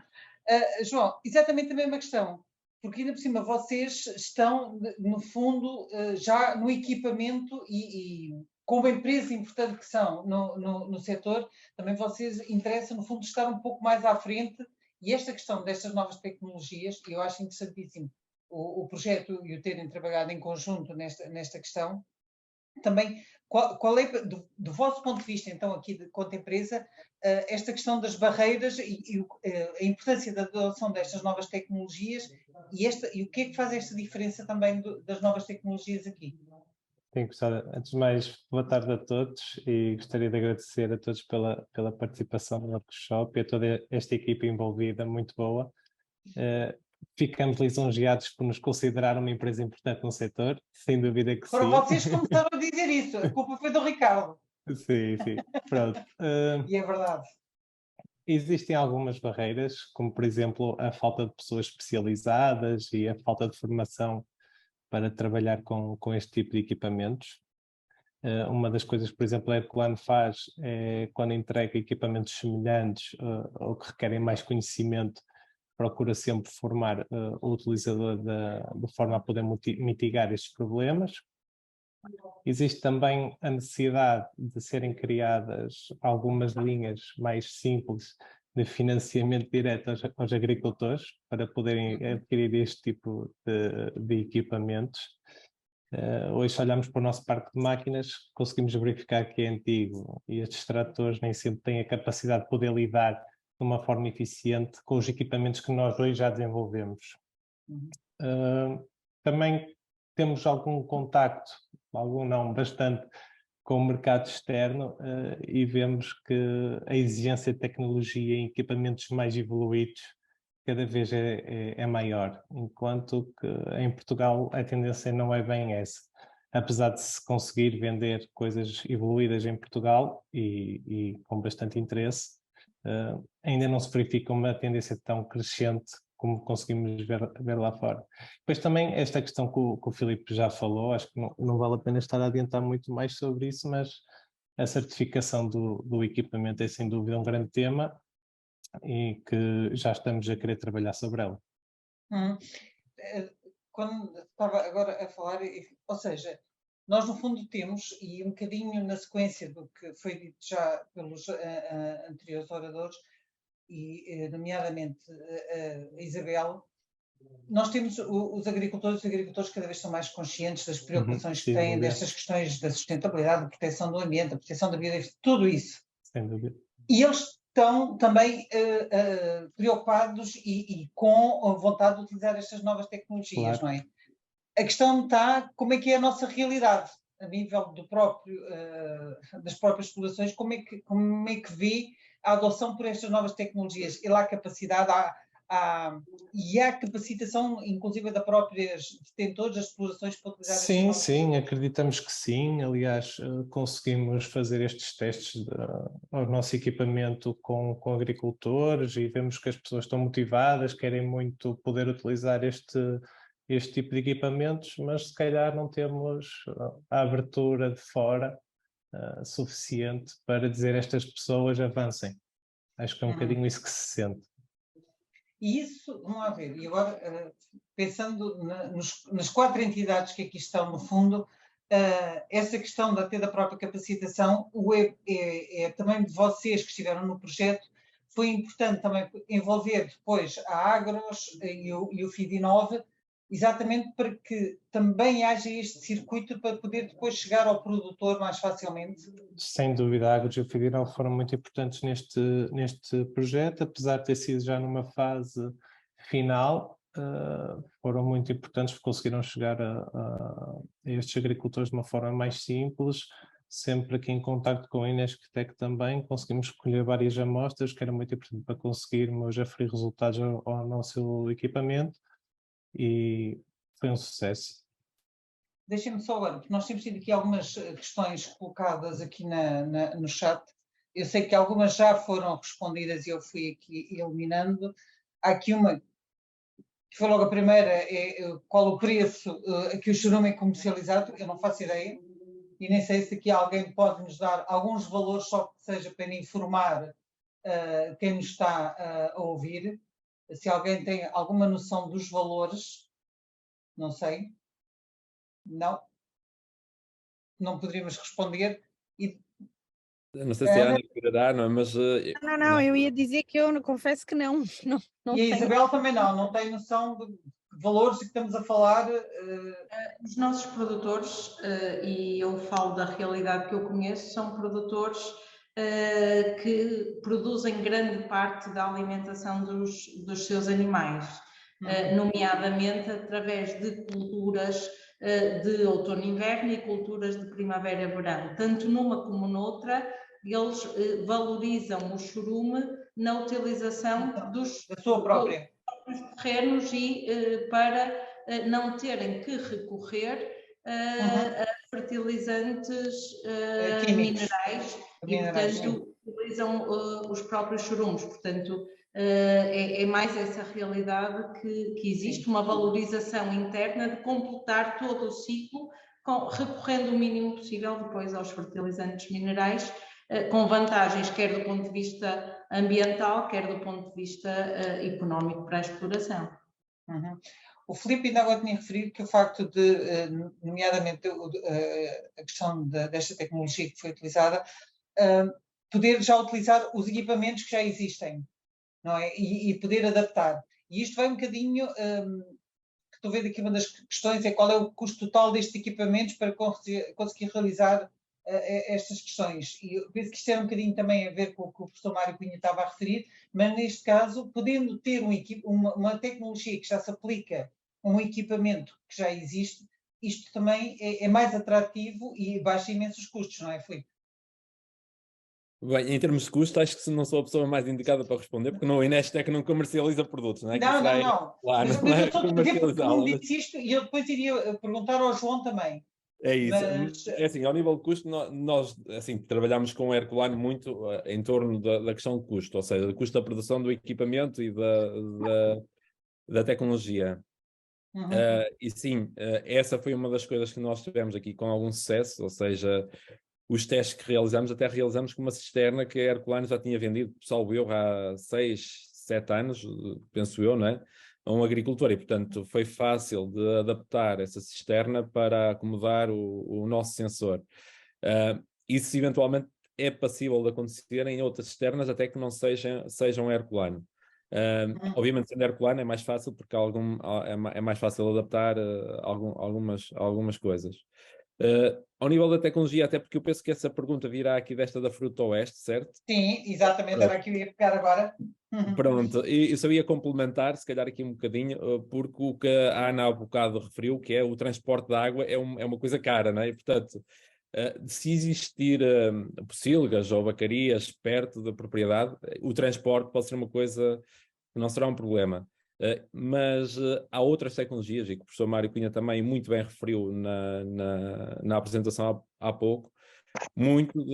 S4: João, exatamente a mesma questão, porque ainda por cima vocês estão, no fundo, já no equipamento e como empresa importante que são no setor, também vocês interessam, no fundo, estar um pouco mais à frente e esta questão destas novas tecnologias, eu acho interessantíssimo o projeto e o terem trabalhado em conjunto nesta questão. Também, qual é, do vosso ponto de vista, então, aqui quanto empresa, esta questão das barreiras e a importância da adoção destas novas tecnologias e o que é que faz esta diferença também das novas tecnologias aqui?
S8: Tenho gostado, antes de mais, boa tarde a todos e gostaria de agradecer a todos pela participação no workshop e a toda esta equipa envolvida, muito boa. Ficamos lisonjeados por nos considerar uma empresa importante no setor, sem dúvida que sim.
S4: Para vocês começaram a dizer isso, a culpa foi do Ricardo.
S8: Sim, pronto.
S4: E é verdade.
S8: Existem algumas barreiras, como por exemplo a falta de pessoas especializadas e a falta de formação para trabalhar com este tipo de equipamentos. Uma das coisas que, por exemplo, a Herculano faz é, quando entrega equipamentos semelhantes ou que requerem mais conhecimento, procura sempre formar o utilizador de forma a poder mitigar estes problemas. Existe também a necessidade de serem criadas algumas linhas mais simples de financiamento direto aos agricultores para poderem adquirir este tipo de equipamentos. Hoje, se olhamos para o nosso parque de máquinas, conseguimos verificar que é antigo e estes tratores nem sempre têm a capacidade de poder lidar de uma forma eficiente com os equipamentos que nós hoje já desenvolvemos. Também temos algum contacto, algum não, bastante, com o mercado externo e vemos que a exigência de tecnologia em equipamentos mais evoluídos cada vez é maior, enquanto que em Portugal a tendência não é bem essa. apesar de se conseguir vender coisas evoluídas em Portugal e com bastante interesse, ainda não se verifica uma tendência tão crescente como conseguimos ver lá fora. Depois também esta questão que o Filipe já falou, acho que não vale a pena estar a adiantar muito mais sobre isso, mas a certificação do equipamento é sem dúvida um grande tema e que já estamos a querer trabalhar sobre ela.
S4: Quando estava agora a falar, ou seja, nós no fundo temos, e um bocadinho na sequência do que foi dito já pelos anteriores oradores, e nomeadamente a Isabel, nós temos os agricultores cada vez são mais conscientes das preocupações que têm destas questões da sustentabilidade, da proteção do ambiente, da proteção da biodiversidade, tudo isso.
S8: Sem dúvida.
S4: E eles estão também preocupados e com a vontade de utilizar estas novas tecnologias,
S8: claro.
S4: Não é? A questão está como é que é a nossa realidade, a nível das próprias populações, como é que vê a adoção por estas novas tecnologias. E lá a capacidade, e há capacitação, inclusive, da próprias detentores das explorações para utilizar estas novas tecnologias.
S8: Sim, acreditamos que sim. Aliás, conseguimos fazer estes testes ao nosso equipamento com agricultores e vemos que as pessoas estão motivadas, querem muito poder utilizar este tipo de equipamentos, mas se calhar não temos a abertura de fora suficiente para dizer a estas pessoas avancem. Acho que é um bocadinho isso que se sente.
S4: E isso, vamos lá ver, e agora pensando nas 4 entidades que aqui estão no fundo, essa questão até da própria capacitação, também de vocês que estiveram no projeto, foi importante também envolver depois a Agros e o FIDI9, exatamente para que também haja este circuito para poder depois chegar ao produtor mais facilmente.
S8: Sem dúvida, a Agros e o FIDI9 foram muito importantes neste projeto, apesar de ter sido já numa fase final, foram muito importantes porque conseguiram chegar a estes agricultores de uma forma mais simples, sempre aqui em contacto com a Inesctec também, conseguimos escolher várias amostras, que era muito importante para conseguirmos aferir resultados ao nosso equipamento, e foi um sucesso.
S4: Deixem-me só agora, porque nós temos tido aqui algumas questões colocadas aqui no chat. Eu sei que algumas já foram respondidas e eu fui aqui eliminando. Há aqui uma, que foi logo a primeira, qual o preço a que o churume é comercializado? Eu não faço ideia. E nem sei se aqui alguém pode nos dar alguns valores, só que seja para informar quem nos está a ouvir. Se alguém tem alguma noção dos valores, não sei. Não poderíamos responder.
S3: Não sei se a Ana quererá, não é? Mas...
S7: Não, eu ia dizer que eu confesso que não
S4: e a Isabel também não tem noção de valores que estamos a falar.
S6: Os nossos produtores, e eu falo da realidade que eu conheço, são produtores que produzem grande parte da alimentação dos seus animais, nomeadamente através de culturas de outono e inverno e culturas de primavera e verão. Tanto numa como noutra, eles valorizam o churume na utilização
S4: da sua própria
S6: terrenos e para não terem que recorrer a fertilizantes minerais e, portanto, utilizam os próprios churumes. Portanto, é mais essa realidade que existe, uma valorização interna de completar todo o ciclo, recorrendo o mínimo possível depois aos fertilizantes minerais, com vantagens quer do ponto de vista ambiental, quer do ponto de vista económico para a exploração.
S4: O Filipe ainda agora tinha referido que o facto de, nomeadamente a questão desta tecnologia que foi utilizada, poder já utilizar os equipamentos que já existem, não é? E poder adaptar. E isto vai um bocadinho, que estou a ver aqui uma das questões, é qual é o custo total destes equipamentos para conseguir realizar estas questões. E eu penso que isto era um bocadinho também a ver com o que o professor Mário Cunha estava a referir, mas neste caso, podendo ter uma tecnologia que já se aplica a um equipamento que já existe, isto também é mais atrativo e baixa imensos custos, não é, Filipe?
S3: Bem, em termos de custo, acho que não sou a pessoa mais indicada para responder, porque a Inesctec não comercializa produtos, não é?
S4: Não.
S3: Claro,
S4: mas eu estou a dizer porque me disse isto, e eu depois iria perguntar ao João também.
S3: É isso.
S4: Mas,
S3: É assim, ao nível de custo, nós assim, trabalhamos com a Herculano muito em torno da questão de custo, ou seja, do custo da produção do equipamento e da tecnologia. E sim, essa foi uma das coisas que nós tivemos aqui com algum sucesso, ou seja, os testes que realizamos, até realizamos com uma cisterna que a Herculano já tinha vendido, salvo eu, há 6, 7 anos, penso eu, não é? A um agricultor, e portanto foi fácil de adaptar essa cisterna para acomodar o nosso sensor. Isso eventualmente é passível de acontecer em outras cisternas, até que não sejam Herculano. Obviamente, sendo Herculano é mais fácil, porque é mais fácil adaptar algumas coisas. Ao nível da tecnologia, até porque eu penso que essa pergunta virá aqui desta da Fruto Oeste, certo?
S4: sim, exatamente, era aqui que eu ia pegar agora.
S3: Pronto, e eu só ia complementar, se calhar aqui um bocadinho, porque o que a Ana há bocado referiu, que é o transporte de água, é uma coisa cara, não é? E, portanto, se existir pocilgas ou vacarias perto da propriedade, o transporte pode ser uma coisa que não será um problema. Mas há outras tecnologias, e que o professor Mário Cunha também muito bem referiu na apresentação há pouco,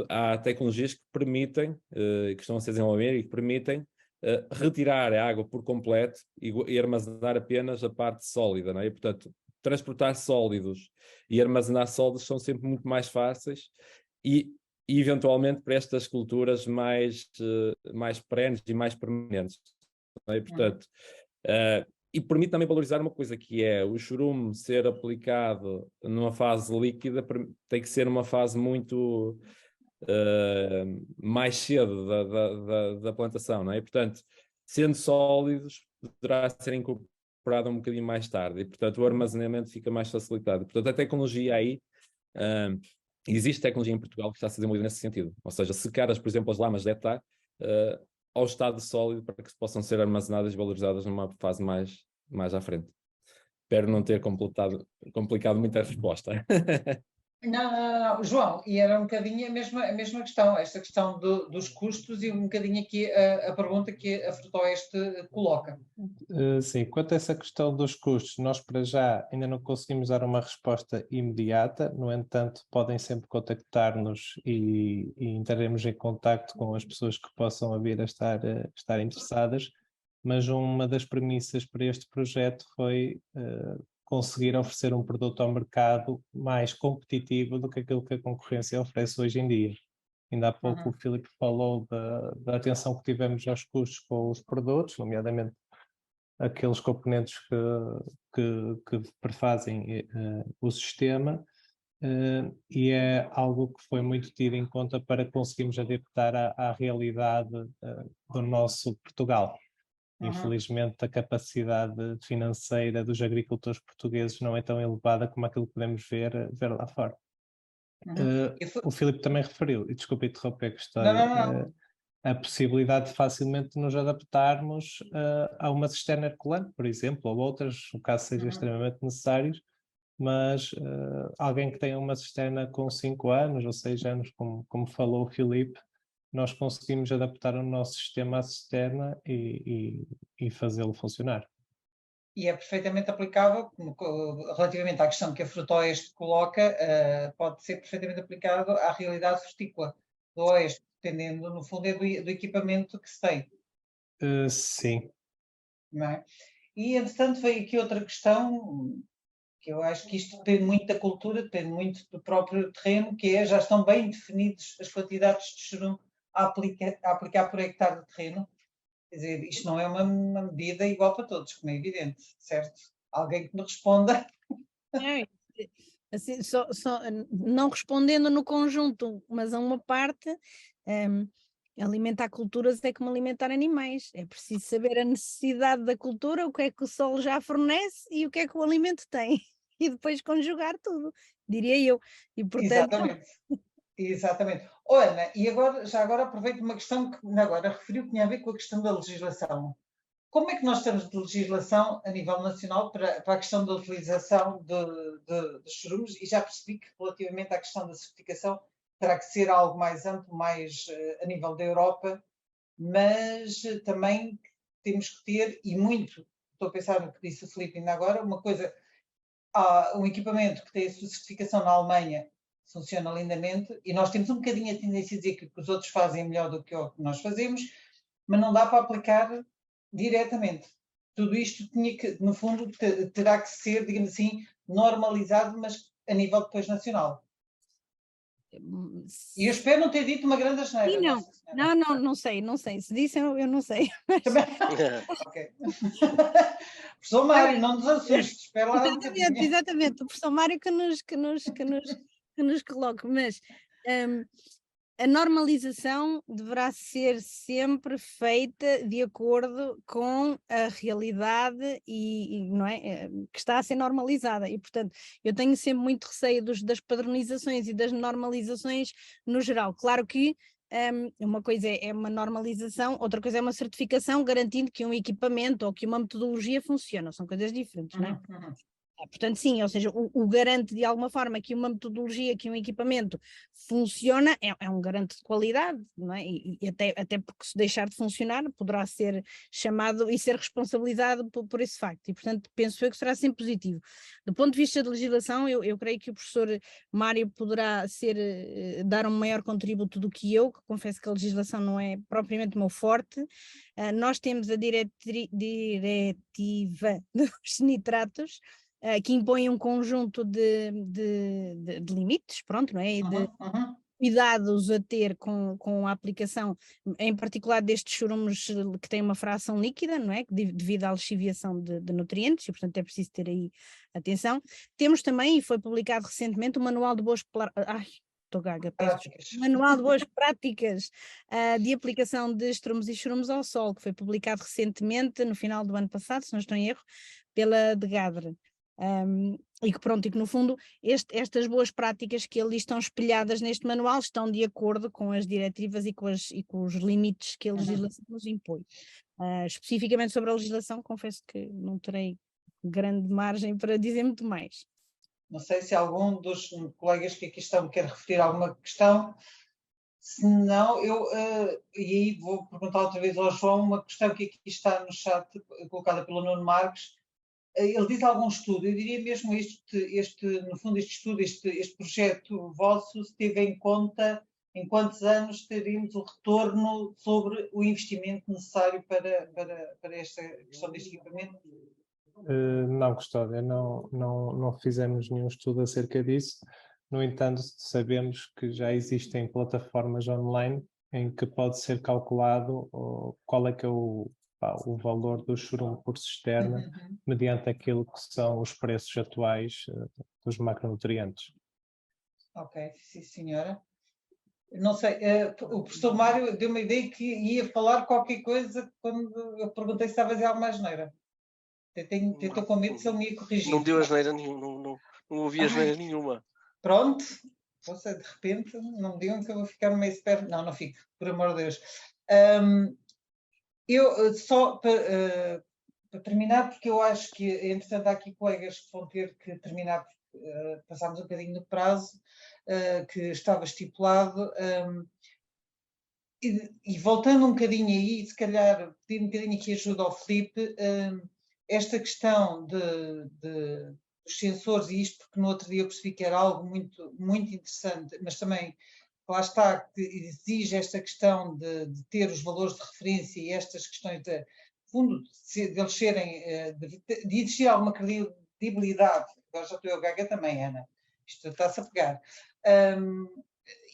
S3: há tecnologias que permitem, que estão a ser desenvolvidas e que permitem retirar a água por completo e armazenar apenas a parte sólida, não é? E, portanto, transportar sólidos e armazenar sólidos são sempre muito mais fáceis e eventualmente para estas culturas mais perenes e mais permanentes, não é? E, portanto, e permite também valorizar uma coisa, que é o churume ser aplicado numa fase líquida, tem que ser numa fase muito mais cedo da plantação, não é? E, portanto, sendo sólidos, poderá ser incorporado um bocadinho mais tarde, e portanto o armazenamento fica mais facilitado. Portanto, a tecnologia aí, existe tecnologia em Portugal que está a ser desenvolvida nesse sentido, ou seja, secar, por exemplo, as lamas de hectare ao estado sólido para que possam ser armazenadas e valorizadas numa fase mais à frente. Espero não ter complicado muito a resposta.
S4: Não, João, e era um bocadinho a mesma questão, esta questão dos custos e um bocadinho aqui a pergunta que a Fruto Oeste coloca.
S8: Sim, quanto a essa questão dos custos, nós para já ainda não conseguimos dar uma resposta imediata, no entanto, podem sempre contactar-nos e entraremos em contacto com as pessoas que possam vir a estar interessadas, mas uma das premissas para este projeto foi conseguir oferecer um produto ao mercado mais competitivo do que aquilo que a concorrência oferece hoje em dia. Ainda há pouco o Filipe falou da atenção que tivemos aos custos com os produtos, nomeadamente aqueles componentes que prefazem o sistema, e é algo que foi muito tido em conta para conseguirmos adaptar à realidade do nosso Portugal. Infelizmente, a capacidade financeira dos agricultores portugueses não é tão elevada como aquilo que podemos ver lá fora. O Filipe também referiu, e desculpa interromper que estou, a possibilidade de facilmente nos adaptarmos a uma cisterna herculano, por exemplo, ou outras, no caso sejam extremamente necessários, mas alguém que tenha uma cisterna com 5 anos ou 6 anos, como falou o Filipe, nós conseguimos adaptar o nosso sistema à cisterna e fazê-lo funcionar.
S4: E é perfeitamente aplicável, relativamente à questão que a Fruto Oeste coloca, pode ser perfeitamente aplicado à realidade frutícola do Oeste, dependendo, no fundo, do equipamento que se tem.
S8: Sim.
S4: Não é? E, entretanto, veio aqui outra questão, que eu acho que isto depende muito da cultura, depende muito do próprio terreno, que é, já estão bem definidos as quantidades de churume a aplicar por hectare de terreno. Quer dizer, isto não é uma medida igual para todos, como é evidente, certo? Alguém que me responda.
S7: Assim, não respondendo no conjunto, mas a uma parte, alimentar culturas é como alimentar animais. É preciso saber a necessidade da cultura, o que é que o solo já fornece e o que é que o alimento tem. E depois conjugar tudo, diria eu. E, portanto...
S4: Exatamente. Ana, e já agora aproveito uma questão que agora referiu, que tinha a ver com a questão da legislação. Como é que nós estamos de legislação a nível nacional para a questão da utilização de churumes? E já percebi que relativamente à questão da certificação terá que ser algo mais amplo, mais a nível da Europa, mas também temos que ter, e muito, estou a pensar no que disse o Filipe ainda agora, uma coisa há um equipamento que tem a sua certificação na Alemanha, funciona lindamente, e nós temos um bocadinho a tendência a dizer que o que os outros fazem é melhor do que o que nós fazemos, mas não dá para aplicar diretamente. Tudo isto tinha que, no fundo, terá que ser, digamos assim, normalizado, mas a nível depois nacional. E eu espero não ter dito uma grande asneira.
S7: Não sei. Se disse, eu não sei. Mas...
S4: Ok. Professor Mário, não nos assuste. Espera lá.
S7: Exatamente. O professor Mário que nos coloque. Mas a normalização deverá ser sempre feita de acordo com a realidade não é? Que está a ser normalizada. E, portanto, eu tenho sempre muito receio das padronizações e das normalizações no geral. Claro que uma coisa é uma normalização, outra coisa é uma certificação garantindo que um equipamento ou que uma metodologia funciona. São coisas diferentes, não é? Portanto, sim, ou seja, o garante de alguma forma que uma metodologia, que um equipamento funciona, é um garante de qualidade, não é? E até porque se deixar de funcionar poderá ser chamado e ser responsabilizado por esse facto, e portanto penso eu que será sempre positivo. Do ponto de vista de legislação, eu creio que o professor Mário poderá dar um maior contributo do que eu, que confesso que a legislação não é propriamente o meu forte. Nós temos a diretiva dos nitratos, que impõe um conjunto de limites, pronto, não é? E de cuidados a ter com a aplicação, em particular destes churumos que têm uma fração líquida, não é? Devido à lixiviação de nutrientes, e portanto é preciso ter aí atenção. Temos também, e foi publicado recentemente, o Manual de Boas Manual de Boas Práticas de aplicação de estrumos e churumos ao solo, que foi publicado recentemente, no final do ano passado, se não estou em erro, pela DGADRE. E que no fundo estas boas práticas que ali estão espelhadas neste manual estão de acordo com as diretivas e com os limites que a legislação nos impõe. Especificamente sobre a legislação, confesso que não terei grande margem para dizer muito mais.
S4: Não sei se algum dos colegas que aqui estão quer referir alguma questão. Se não, e aí vou perguntar outra vez ao João uma questão que aqui está no chat, colocada pelo Nuno Marques. Ele diz algum estudo, eu diria mesmo no fundo este estudo, este projeto vosso, se teve em conta em quantos anos teríamos o retorno sobre o investimento necessário para esta questão deste equipamento?
S8: Não, Custódia, não fizemos nenhum estudo acerca disso. No entanto, sabemos que já existem plataformas online em que pode ser calculado qual é que é o valor do churume por cisterna, mediante aquilo que são os preços atuais dos macronutrientes.
S4: Ok, sim senhora. Não sei, o professor Mário deu uma ideia que ia falar qualquer coisa quando eu perguntei se estava a dizer alguma asneira. Estou com medo se ele me ia corrigir.
S2: Não deu asneira nenhuma, não ouvi asneira nenhuma.
S4: Pronto, de repente não me digam que eu vou ficar meio esperto. Não fico, por amor de Deus. Eu só para terminar, porque eu acho que, entretanto, há aqui colegas que vão ter que terminar, porque passámos um bocadinho do prazo que estava estipulado. E voltando um bocadinho aí, se calhar pedir um bocadinho aqui ajuda ao Filipe, esta questão dos sensores, e isto porque no outro dia eu percebi que era algo muito, muito interessante, mas também lá está, que exige esta questão de ter os valores de referência e estas questões de fundo, de eles serem, de existir alguma credibilidade. Agora já estou eu gaga também, Ana. Isto está-se a pegar.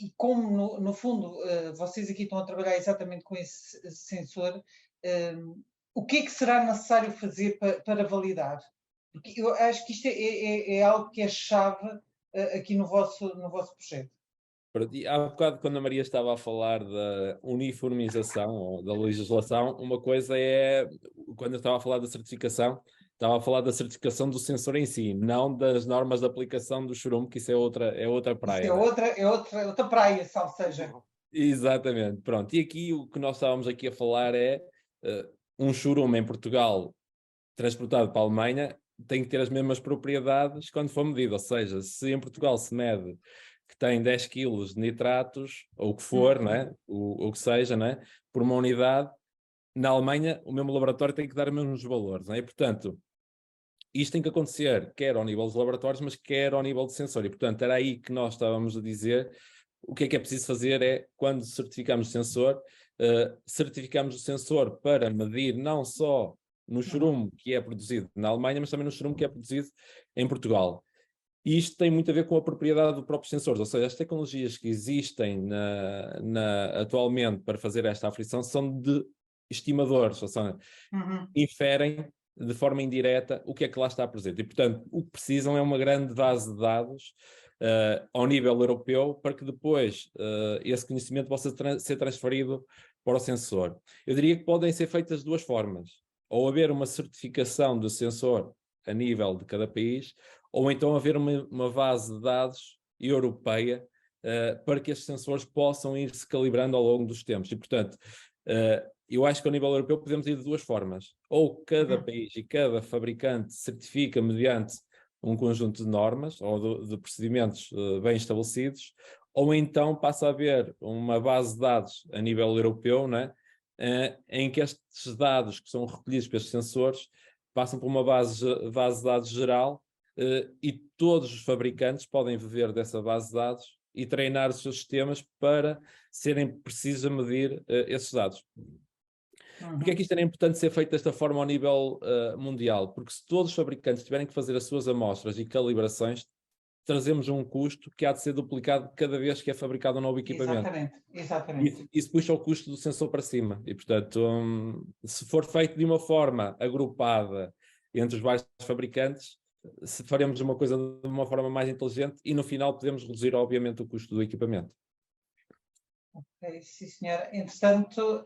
S4: E como, no fundo, vocês aqui estão a trabalhar exatamente com esse sensor, o que é que será necessário fazer para validar? Porque eu acho que isto é algo que é chave aqui no vosso projeto.
S3: Há bocado, quando a Maria estava a falar da uniformização ou da legislação, uma coisa é, quando eu estava a falar da certificação, estava a falar da certificação do sensor em si, não das normas de aplicação do churume, que isso é outra praia.
S4: É outra praia, salvo seja.
S3: Exatamente, pronto. E aqui o que nós estávamos aqui a falar é um churume em Portugal transportado para a Alemanha tem que ter as mesmas propriedades quando for medido, ou seja, se em Portugal se mede que tem 10 kg de nitratos, ou o que for, não é? o que seja, não é? Por uma unidade, na Alemanha o mesmo laboratório tem que dar os mesmos valores, não é? E, portanto, isto tem que acontecer quer ao nível dos laboratórios, mas quer ao nível do sensor. E, portanto, era aí que nós estávamos a dizer o que é preciso fazer é, quando certificamos o sensor, certificamos o sensor para medir não só no churume que é produzido na Alemanha, mas também no churume que é produzido em Portugal. E isto tem muito a ver com a propriedade dos próprios sensores, ou seja, as tecnologias que existem atualmente para fazer esta aferição são de estimadores, ou seja, inferem de forma indireta o que é que lá está presente. E, portanto, o que precisam é uma grande base de dados ao nível europeu para que depois esse conhecimento possa ser transferido para o sensor. Eu diria que podem ser feitas de duas formas. Ou haver uma certificação do sensor a nível de cada país, ou então haver uma base de dados europeia para que estes sensores possam ir se calibrando ao longo dos tempos. E, portanto, eu acho que ao nível europeu podemos ir de duas formas. Ou cada país e cada fabricante certifica mediante um conjunto de normas ou de procedimentos bem estabelecidos, ou então passa a haver uma base de dados a nível europeu, não é? Em que estes dados que são recolhidos pelos sensores passam por uma base de dados geral e todos os fabricantes podem viver dessa base de dados e treinar os seus sistemas para serem precisos a medir esses dados. Porque é que isto era importante ser feito desta forma ao nível mundial? Porque se todos os fabricantes tiverem que fazer as suas amostras e calibrações, trazemos um custo que há de ser duplicado cada vez que é fabricado um novo equipamento.
S4: Exatamente.
S3: Isso puxa o custo do sensor para cima. E, portanto, se for feito de uma forma agrupada entre os vários fabricantes, se faremos uma coisa de uma forma mais inteligente e, no final, podemos reduzir, obviamente, o custo do equipamento.
S4: Ok, sim, senhora. Entretanto,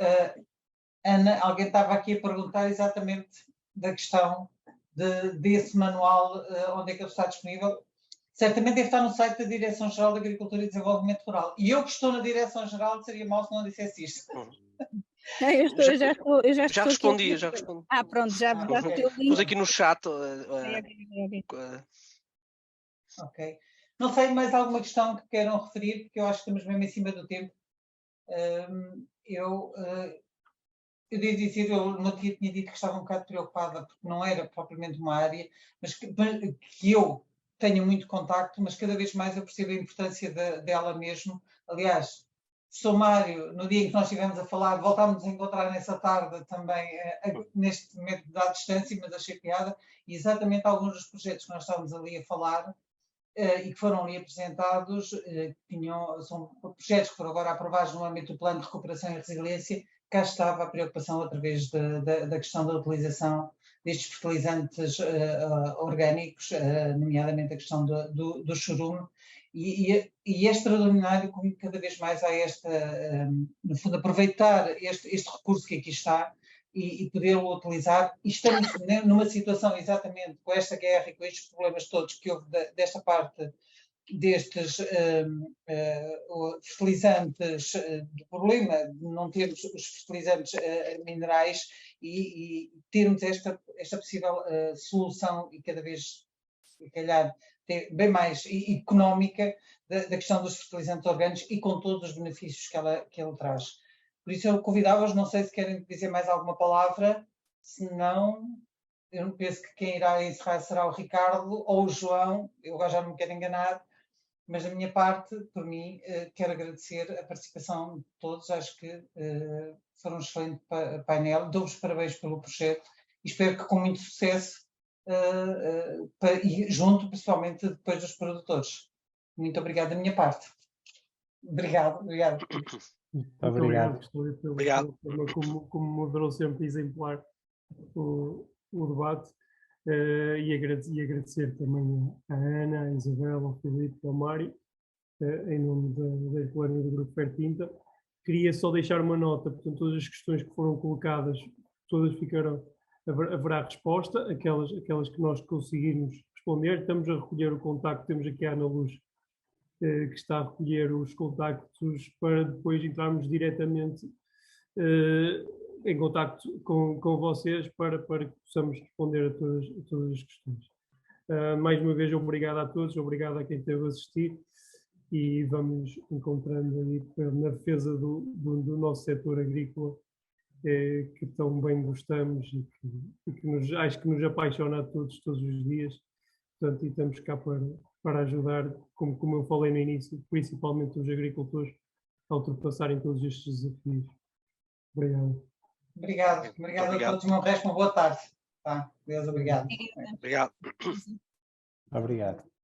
S4: Ana, alguém estava aqui a perguntar exatamente da questão desse manual, onde é que ele está disponível. Certamente deve estar no site da Direção-Geral de Agricultura e Desenvolvimento Rural. E eu que estou na Direção-Geral, seria mau se não dissesse isto.
S7: Eu já
S2: respondi.
S7: Ah, pronto, já
S2: pus aqui no chat.
S4: Ok. Não sei, mais alguma questão que queiram referir, porque eu acho que estamos mesmo em cima do tempo. Eu devo dizer, eu no dia tinha dito que estava um bocado preocupada, porque não era propriamente uma área, mas que eu tenho muito contacto, mas cada vez mais eu percebo a importância dela mesmo. Aliás, Sr. Mário, no dia em que nós estivemos a falar, voltámos a encontrar nessa tarde também, neste momento à distância, mas achei piada, e exatamente alguns dos projetos que nós estávamos ali a falar e que foram ali apresentados, são projetos que foram agora aprovados no âmbito do Plano de Recuperação e Resiliência. Cá estava a preocupação outra vez da questão da utilização destes fertilizantes orgânicos, nomeadamente a questão do churume, e é extraordinário como cada vez mais há no fundo, aproveitar este recurso que aqui está e poder-o utilizar. E estamos numa situação exatamente com esta guerra e com estes problemas todos que houve desta parte destes fertilizantes, do problema de não termos os fertilizantes minerais e termos esta possível solução e cada vez, se calhar, bem mais económica da questão dos fertilizantes orgânicos e com todos os benefícios que ele traz. Por isso eu convidava-os, não sei se querem dizer mais alguma palavra, se não, eu não penso que quem irá encerrar será o Ricardo ou o João, eu agora já não me quero enganar, mas da minha parte, por mim, quero agradecer a participação de todos, acho que foram um excelente painel, dou-vos parabéns pelo projeto e espero que com muito sucesso e junto, principalmente, depois dos produtores. Muito obrigado da minha parte. Obrigado.
S1: Muito obrigado, pela forma como moderou sempre exemplar o debate. E agradecer também à Ana, à Isabel, ao Filipe, ao Mário, em nome da Irlanda do Grupo Fertinta. Queria só deixar uma nota, portanto, todas as questões que foram colocadas, todas haverá resposta, aquelas que nós conseguirmos responder. Estamos a recolher o contacto, temos aqui a Ana Luz, que está a recolher os contactos para depois entrarmos diretamente em contacto com vocês para que possamos responder a todas as questões. Mais uma vez, obrigado a todos, obrigado a quem esteve a assistir e vamos encontrando aí na defesa do nosso setor agrícola que tão bem gostamos e que acho que nos apaixona a todos os dias. Portanto, e estamos cá para ajudar, como eu falei no início, principalmente os agricultores, a ultrapassarem todos estes desafios. Obrigado.
S4: Obrigado a todos. Um resto, uma boa tarde. Tá? Deus, obrigado.
S2: Obrigado.
S8: Obrigado.